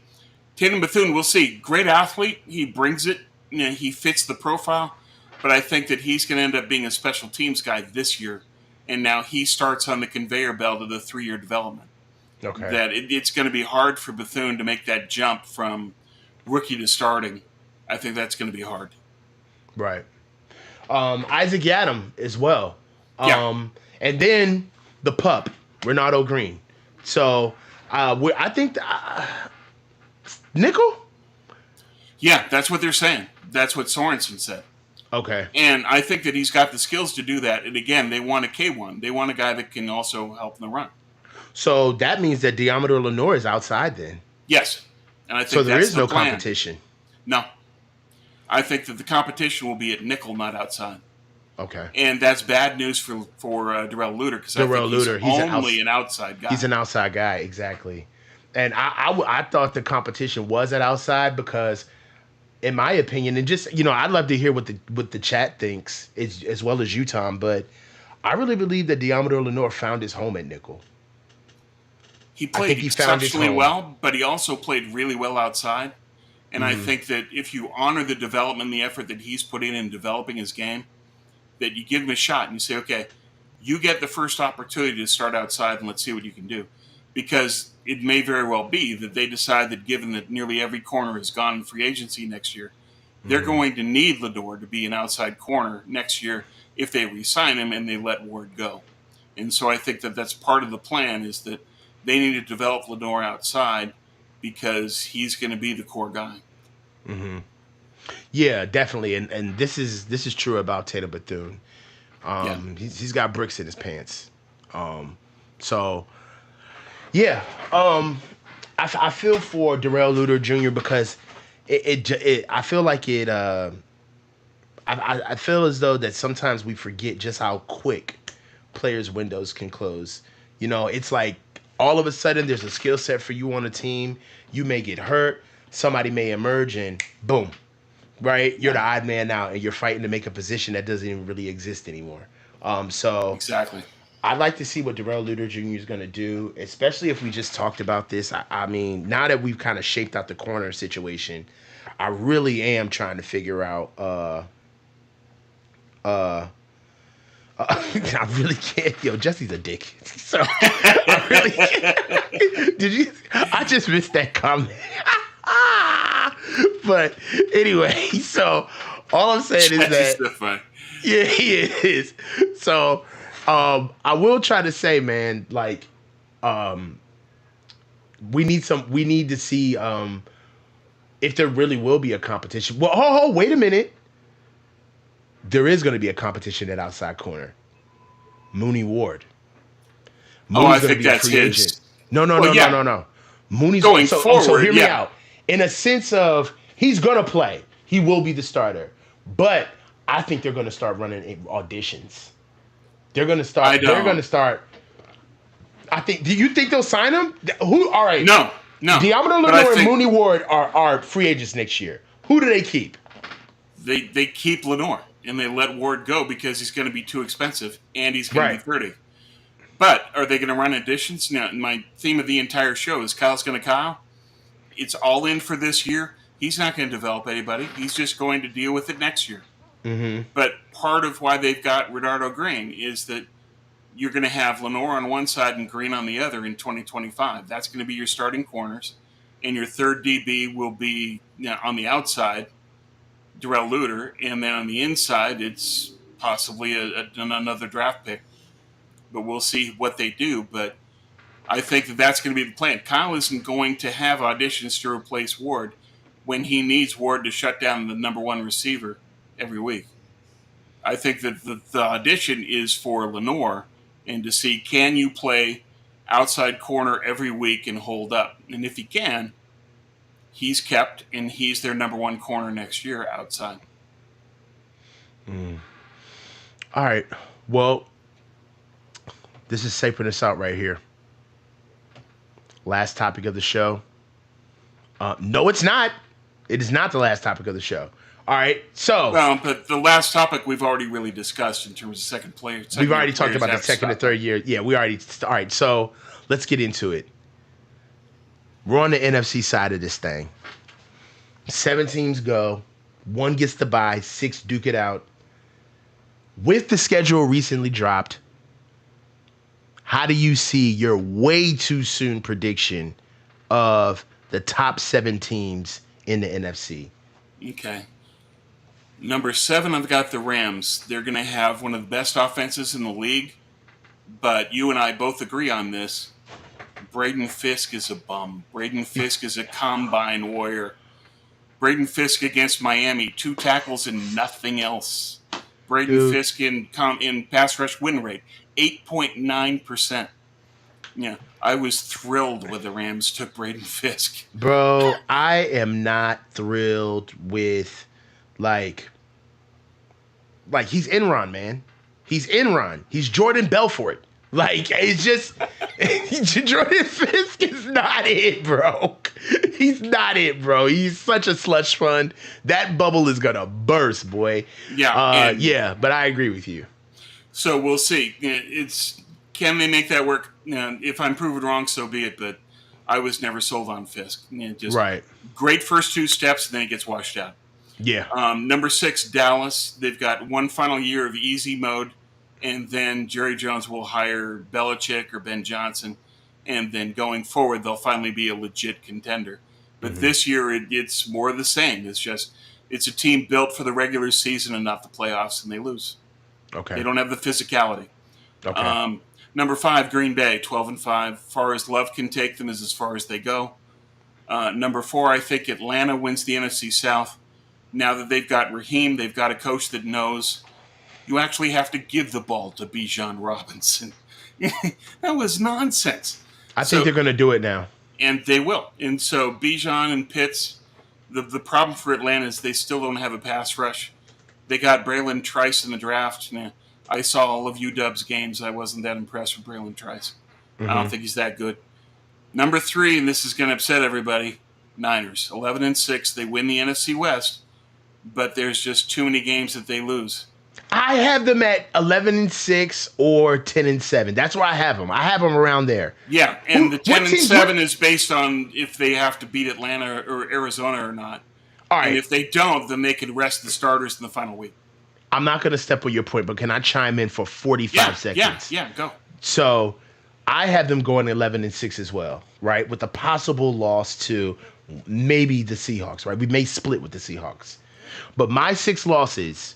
Tatum Bethune, we'll see. Great athlete. He brings it. You know, he fits the profile. But I think that he's going to end up being a special teams guy this year. And now he starts on the conveyor belt of the 3 year development. Okay. That it's going to be hard for Bethune to make that jump from rookie to starting. I think that's going to be hard. Right. Isaac Yadam as well. Yeah. And then the pup, Renato Green. So I think nickel. Yeah, that's what they're saying. That's what Sorensen said. Okay. And I think that he's got the skills to do that. And again, they want a K1. They want a guy that can also help in the run. So that means that Diamador Lenore is outside then. Yes. And I So think there that's is the no plan. competition. No, I think that the competition will be at nickel, not outside. Okay. And that's bad news for Darrell Luter because I think Darrell he's Luter, only an outside he's guy. an outside guy, exactly. And I thought the competition was at outside because, in my opinion, and just I'd love to hear what the chat thinks as well as you, Tom. But I really believe that Diamador Lenore found his home at nickel. He I played think he found his exceptionally home. well, but he also played really well outside. And I Hmm. think that if you honor the development, the effort that he's put in developing his game, that you give him a shot and you say, okay, you get the first opportunity to start outside and let's see what you can do. Because it may very well be that they decide that given that nearly every corner has gone in free agency next year, they're Hmm. going to need Lador to be an outside corner next year if they re-sign him and they let Ward go. And so I think that that's part of the plan is that they need to develop Lador outside because he's going to be the core guy. Hmm. Yeah, definitely. And this is true about Tatum Bethune. Yeah. He's got bricks in his pants. Um, so yeah, I feel for Darrell Luter Jr. because I feel like it. I feel as though that sometimes we forget just how quick players' windows can close. It's like all of a sudden there's a skill set for you on a team. You may get hurt. Somebody may emerge, and boom, right? You're the Yeah. odd man out, and you're fighting to make a position that doesn't even really exist anymore. So Exactly. I'd like to see what Darrell Luter Jr. is going to do, especially if we just talked about this. I mean, now that we've kind of shaped out the corner situation, I really am trying to figure out I really can't. Yo, Jesse's a dick. So I really can't. Did you? I just missed that comment. But anyway, so all I'm saying is Jesse's that so funny. yeah, he is. So I will try to say, man, like um, we need some. We need to see if there really will be a competition. Well, wait a minute. There is going to be a competition at outside corner. Mooney Ward. Oh, I Mooney's going to think be a that's free agent. his. No, no, Well, no, no, yeah, no, no. Mooney's going so forward, hear me yeah. out. In a sense of he's going to play. He will be the starter. But I think they're going to start running auditions. They're going to I start they're going don't. to start I think do you think they'll sign him? Who all right. No, no. Deommodore But I Lenoir and think Mooney Ward are free agents next year. Who do they keep? they keep Lenore and they let Ward go because he's going to be too expensive and he's going to be Right. 30. But are they going to run additions? Now, my theme of the entire show is Kyle's going to Kyle. It's all in for this year. He's not going to develop anybody. He's just going to deal with it next year. Mm-hmm. But part of why they've got Redardo Green is that you're going to have Lenore on one side and Green on the other in 2025. That's going to be your starting corners. And your third DB will be on the outside, Darrell Luter. And then on the inside, it's possibly another draft pick. But we'll see what they do. But I think that's going to be the plan. Kyle isn't going to have auditions to replace Ward when he needs Ward to shut down the number one receiver every week. I think that the audition is for Lenore and to see, can you play outside corner every week and hold up? And if he can, he's kept and he's their number one corner next year outside. All right. Well, this is saping us out right here. Last topic of the show. No, it's not. It is not the last topic of the show. All right. So But the last topic we've already really discussed in terms of second player. we've already talked about the second and third year. Yeah, we already. All right. So let's get into it. We're on the NFC side of this thing. 7 teams go. 1 gets to bye. 6 duke it out. With the schedule recently dropped, how do you see your way too soon prediction of the top 7 teams in the NFC? Okay. Number 7, I've got the Rams. They're going to have one of the best offenses in the league, but you and I both agree on this. Braden Fisk is a bum. Braden Fisk is a combine warrior. Braden Fisk against Miami, 2 tackles and nothing else. Braden Fisk in pass rush win rate, 8.9%. Yeah, I was thrilled when the Rams took Braden Fisk. Bro, I am not thrilled with like he's Enron, man. He's Enron. He's Jordan Belfort. Like, it's just Jordan Fisk is not it, bro. He's not it, bro. He's such a slush fund. That bubble is gonna burst, boy. Yeah, yeah, but I agree with you. So we'll see. Can they make that work? If I'm proven wrong, so be it. But I was never sold on Fisk. Just Right. great first 2 steps, and then it gets washed out. Yeah. Number 6, Dallas. They've got one final year of easy mode, and then Jerry Jones will hire Belichick or Ben Johnson, and then going forward, they'll finally be a legit contender. But this year, it's more of the same. It's a team built for the regular season and not the playoffs, and they lose. Okay. They don't have the physicality. Okay. Number 5, Green Bay, 12-5. Far as love can take them is as far as they go. Number 4, I think Atlanta wins the NFC South. Now that they've got Raheem, they've got a coach that knows you actually have to give the ball to Bijan Robinson. That was nonsense. I think they're going to do it now. And they will. And so Bijan and Pitts, the problem for Atlanta is they still don't have a pass rush. They got Braylon Trice in the draft. Nah, I saw all of UW's games. I wasn't that impressed with Braylon Trice. I don't think he's that good. Number 3, and this is going to upset everybody, Niners. 11-6. They win the NFC West, but there's just too many games that they lose. I have them at 11-6 or 10-7. That's where I have them. I have them around there. Yeah, and the 10-7 is based on if they have to beat Atlanta or Arizona or not. All right. And if they don't, then they can rest the starters in the final week. I'm not going to step on your point, but can I chime in for 45 seconds? Yeah. Go. So I have them going 11-6 as well, right? With a possible loss to maybe the Seahawks, right? We may split with the Seahawks. But my 6 losses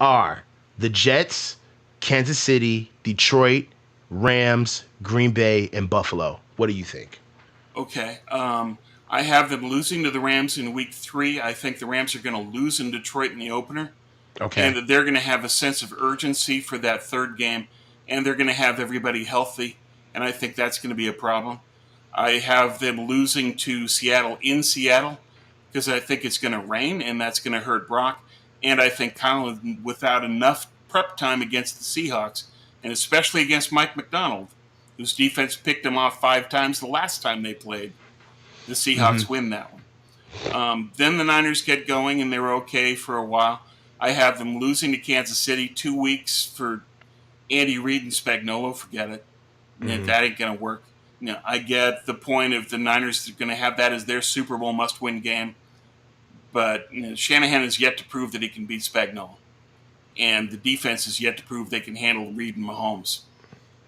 are the Jets, Kansas City, Detroit, Rams, Green Bay, and Buffalo. What do you think? Okay. I have them losing to the Rams in week 3. I think the Rams are going to lose in Detroit in the opener, and Okay. that they're going to have a sense of urgency for that third game, and they're going to have everybody healthy, and I think that's going to be a problem. I have them losing to Seattle in Seattle because I think it's going to rain, and that's going to hurt Brock. And I think Colin, without enough prep time against the Seahawks, and especially against Mike McDonald, whose defense picked him off 5 times the last time they played, the Mm-hmm. Seahawks win that one. Then the Niners get going, and they were okay for a while. I have them losing to Kansas City 2 weeks for Andy Reid and Spagnuolo. Forget it. Mm-hmm. That ain't going to work. I get the point of the Niners are going to have that as their Super Bowl must-win game, but Shanahan has yet to prove that he can beat Spagnuolo, and the defense has yet to prove they can handle Reid and Mahomes.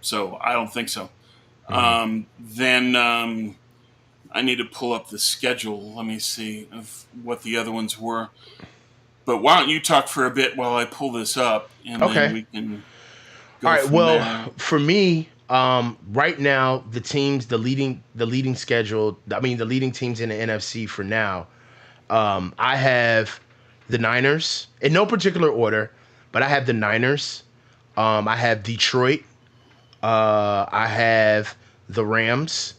So I don't think so. Mm-hmm. Then I need to pull up the schedule. Let me see of what the other ones were. But why don't you talk for a bit while I pull this up, and then Okay. we can All go right. from Well, there. for me, right now, the leading schedule. I mean, the leading teams in the NFC for now. I have the Niners in no particular order, but I have the Niners. I have Detroit. I have the Rams.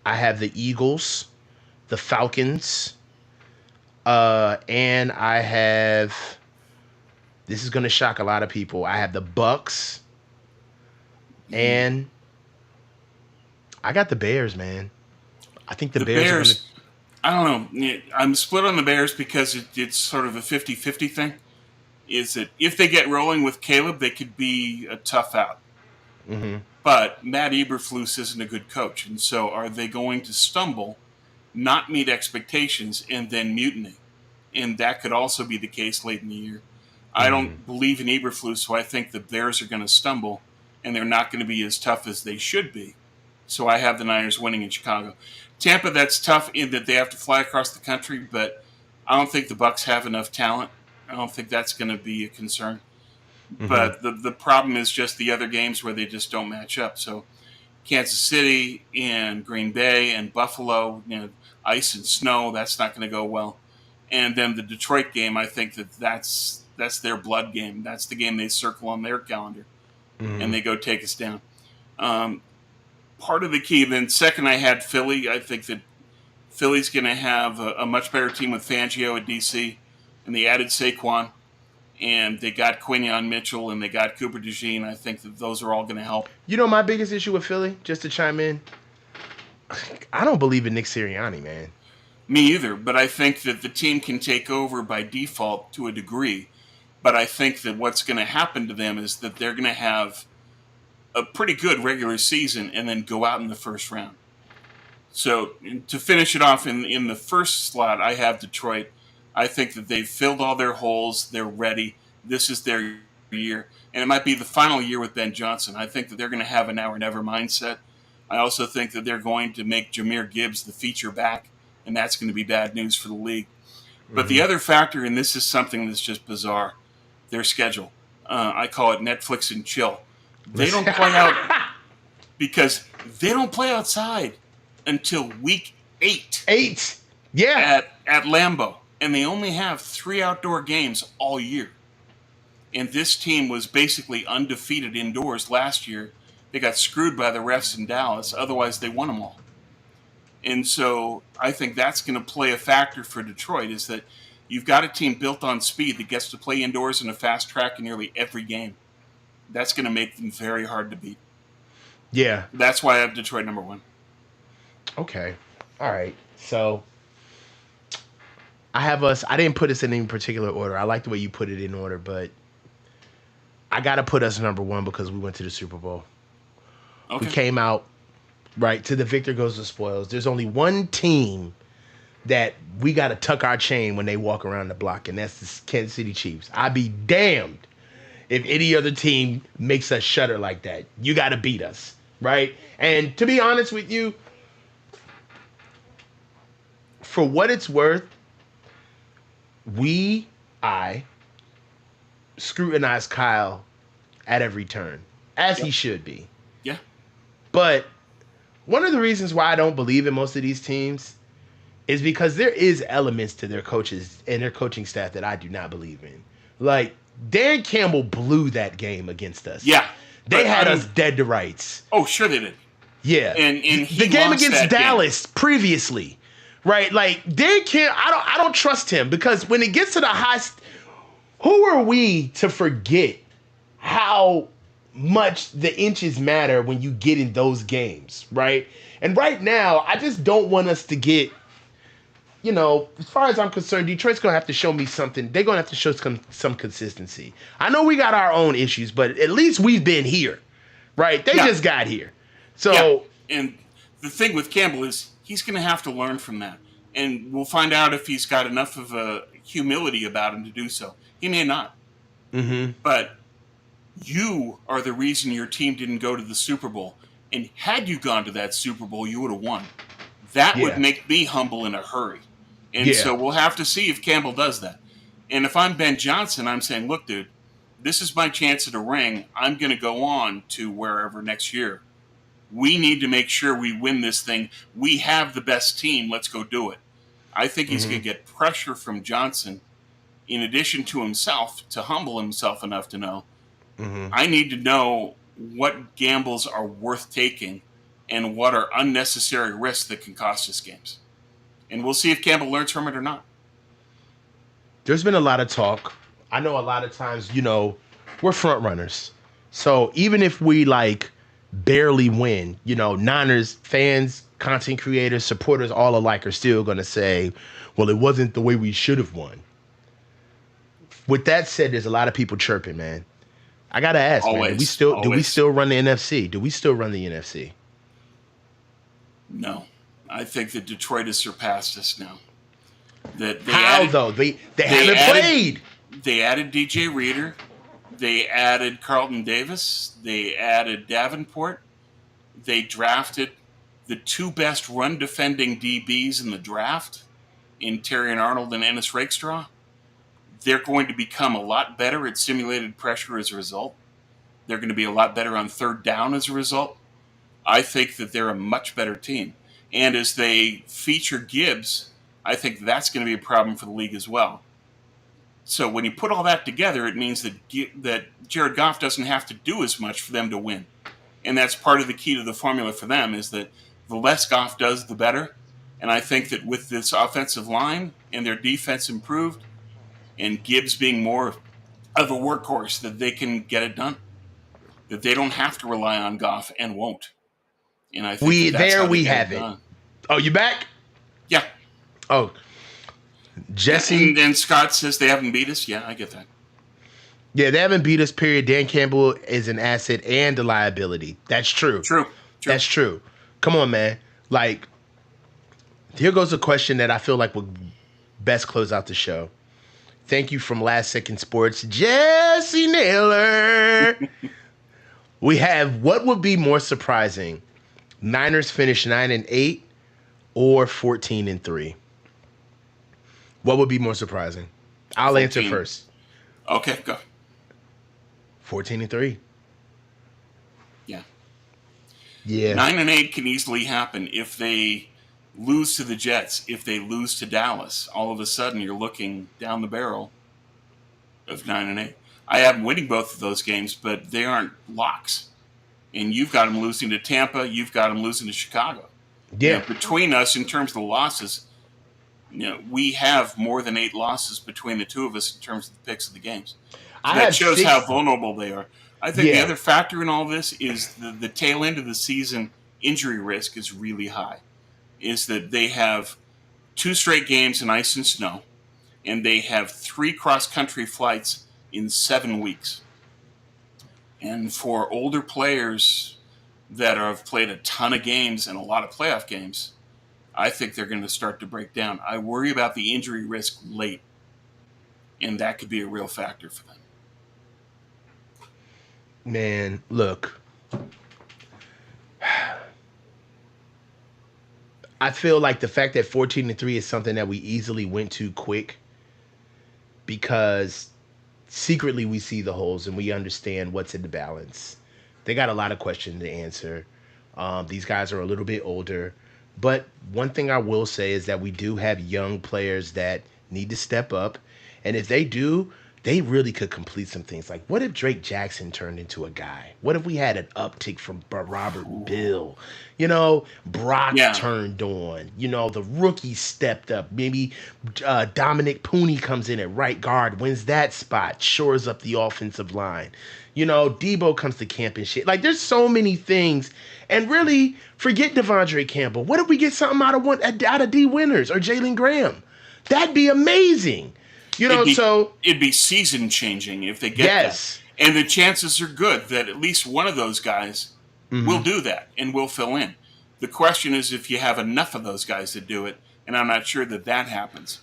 I have the Eagles, the Falcons, and I have. This is going to shock a lot of people. I have the Bucks, Mhm. and I got the Bears, man. I think the The Bears are going to. Bears, I don't know. I'm split on the Bears because it's sort of a 50-50 thing. Is that if they get rolling with Caleb, they could be a tough out. Mm-hmm. But Matt Eberflus isn't a good coach. And so are they going to stumble, not meet expectations, and then mutiny? And that could also be the case late in the year. I Mm-hmm. don't believe in Eberflus, so I think the Bears are going to stumble, and they're not going to be as tough as they should be. So I have the Niners winning in Chicago. Tampa, that's tough in that they have to fly across the country, but I don't think the Bucks have enough talent. I don't think that's going to be a concern. Mm-hmm. But the problem is just the other games where they just don't match up. So Kansas City and Green Bay and Buffalo, ice and snow, that's not going to go well. And then the Detroit game, I think that's their blood game. That's the game they circle on their calendar, Mm-hmm. and they go take us down. Um, Part of the key. Then second, I had Philly. I think that Philly's going to have a much better team with Fangio at DC, and they added Saquon, and they got Quinion Mitchell, and they got Cooper DeJean. I think that those are all going to help. You know my biggest issue with Philly, just to chime in, I don't believe in Nick Sirianni, man. Me either, but I think that the team can take over by default to a degree. But I think that what's going to happen to them is that they're going to have a pretty good regular season and then go out in the first round. So to finish it off in the first slot, I have Detroit. I think that they've filled all their holes. They're ready. This is their year. And it might be the final year with Ben Johnson. I think that they're going to have a now or never mindset. I also think that they're going to make Jameer Gibbs the feature back, and that's going to be bad news for the league. But Mm-hmm. the other factor, and this is something that's just bizarre, their schedule. I call it Netflix and chill. They don't play out because they don't play outside until week 8 8. Yeah. at Lambeau, and they only have 3 outdoor games all year. And this team was basically undefeated indoors last year. They got screwed by the refs in Dallas. Otherwise, they won them all. And so I think that's going to play a factor for Detroit is that you've got a team built on speed that gets to play indoors in a fast track in nearly every game. That's going to make them very hard to beat. Yeah. That's why I have Detroit number 1. Okay. All right. So I have us. I didn't put us in any particular order. I like the way you put it in order, but I got to put us number 1 because we went to the Super Bowl. We Okay. came out right to the victor goes the spoils. There's only one team that we got to tuck our chain when they walk around the block, and that's the Kansas City Chiefs. I be damned if any other team makes us shudder like that. You got to beat us, right? And to be honest with you, for what it's worth, we, I, scrutinize Kyle at every turn, as he Yep. should be. Yeah. But one of the reasons why I don't believe in most of these teams is because there is elements to their coaches and their coaching staff that I do not believe in. Like Dan Campbell blew that game against us. Yeah. They But had us dead to rights. oh, sure they did. Yeah. And The he game lost against that game. Dallas previously. Right? Like Dan Campbell, I don't trust him because when it gets to the high who are we to forget how much the inches matter when you get in those games, right? And right now, I just don't want us to get, as far as I'm concerned, Detroit's going to have to show me something. They're going to have to show some consistency. I know we got our own issues, but at least we've been here, right? They Yeah. just got here. Yeah. So, And the thing with Campbell is he's going to have to learn from that. And we'll find out if he's got enough of a humility about him to do so. He may not. But you are the reason your team didn't go to the Super Bowl. And had you gone to that Super Bowl, you would have won. That would yeah. make me humble in a hurry. And Yeah. so we'll have to see if Campbell does that. And if I'm Ben Johnson, I'm saying, look, dude, this is my chance at a ring. I'm going to go on to wherever next year. We need to make sure we win this thing. We have the best team. Let's go do it. I think he's going to get pressure from Johnson in addition to himself to humble himself enough to know I need to know what gambles are worth taking and what are unnecessary risks that can cost us games. And we'll see if Campbell learns from it or not. There's been a lot of talk. I know a lot of times, we're front runners. So even if we like barely win, Niners fans, content creators, supporters, all alike are still going to say, well, it wasn't the way we should have won. With that said, there's a lot of people chirping, man. I gotta ask, man, Always, do we always. still run the NFC? Do we still run the NFC? No. I think that Detroit has surpassed us now. That How though? They they haven't added played. they added DJ Reader, they added Carlton Davis, they added Davenport, they drafted the two best run defending DBs in the draft in Terry and Arnold and Ennis Rakestraw. They're going to become a lot better at simulated pressure as a result. They're going to be a lot better on third down as a result. I think that they're a much better team. And as they feature Gibbs, I think that's going to be a problem for the league as well. So when you put all that together, it means that Jared Goff doesn't have to do as much for them to win. And that's part of the key to the formula for them is that the less Goff does, the better. And I think that with this offensive line and their defense improved and Gibbs being more of a workhorse, that they can get it done. That they don't have to rely on Goff and won't. And I think that's how they We get it have it. done. Oh, you back? Yeah. Oh, Yeah, Jesse. and Scott says they haven't beat us. Yeah, I get that. Yeah, they haven't beat us, period. Dan Campbell is an asset and a liability. That's true. True. That's true. Come on, man. Like, here goes a question that I feel like would best close out the show. Thank you from Last Second Sports, Jesse Naylor. We have what would be more surprising? Niners finish 9-8 or 14-3? What would be more surprising? I'll answer 14. first. Okay, go. 14-3. Yeah. Yeah. 9-8 can easily happen if they lose to the Jets, if they lose to Dallas. All of a sudden, you're looking down the barrel of 9-8. I have them winning both of those games, but they aren't locks. And you've got them losing to Tampa. You've got them losing to Chicago. Yeah. Between us, in terms of the losses, we have more than 8 losses between the two of us in terms of the picks of the games. So that shows how vulnerable they are. I think the other factor in all this is the tail end of the season injury risk is really high. Is that they have 2 straight games in ice and snow, and they have 3 cross-country flights in 7 weeks. And for older players that have played a ton of games and a lot of playoff games, I think they're going to start to break down. I worry about the injury risk late, and that could be a real factor for them. Man, look, I feel like the fact that 14-3 is something that we easily went to quick because secretly we see the holes and we understand what's in the balance. They got a lot of questions to answer. These guys are a little bit older, but one thing I will say is that we do have young players that need to step up, and if they do, they really could complete some things. Like, what if Drake Jackson turned into a guy? What if we had an uptick from Robert Bill? Brock Yeah, turned on. The rookie stepped up. Maybe Dominic Pooney comes in at right guard, wins that spot, shores up the offensive line. Debo comes to camp and shit. Like, there's so many things. And really, forget Devondre Campbell. What if we get something out of D Winners or Jalen Graham? That'd be amazing. it'd be So it'd be season changing if they get that, yes. and the chances are good that at least one of those guys will Hmm. do that and will fill in. The question is if you have enough of those guys to do it, and I'm not sure that that happens.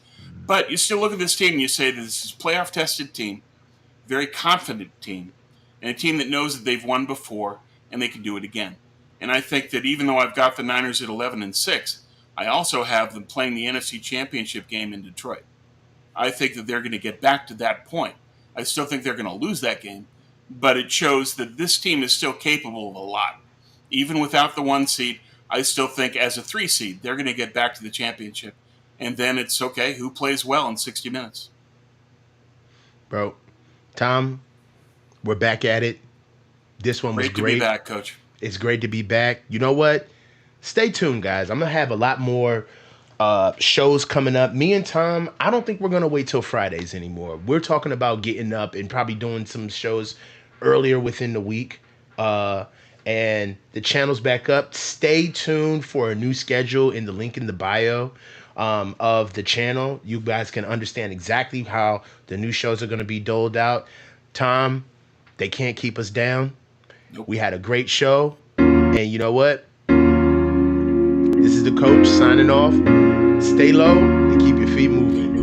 But you still look at this team and you say that this is a playoff tested team, very confident team, and a team that knows that they've won before and they can do it again. And I think that even though I've got the Niners at 11-6, I also have them playing the NFC Championship game in Detroit. I think that they're going to get back to that point. I still think they're going to lose that game, but it shows that this team is still capable of a lot. Even without the 1 seed, I still think as a 3 seed, they're going to get back to the championship. And then it's okay, who plays well in 60 minutes? Bro, Tom, we're back at it. This one was Great to be great. back, coach. It's great to be back. You know what? Stay tuned, guys. I'm gonna have a lot more shows coming up. Me and Tom, I don't think we're gonna wait till Fridays anymore. We're talking about getting up and probably doing some shows earlier within the week. Uh, and the channel's back up. Stay tuned for a new schedule in the link in the bio of the channel. You guys can understand exactly how the new shows are gonna be doled out. Tom, they can't keep us down. Nope. We had a great show. And you know what? This is the coach signing off. Stay low and keep your feet moving.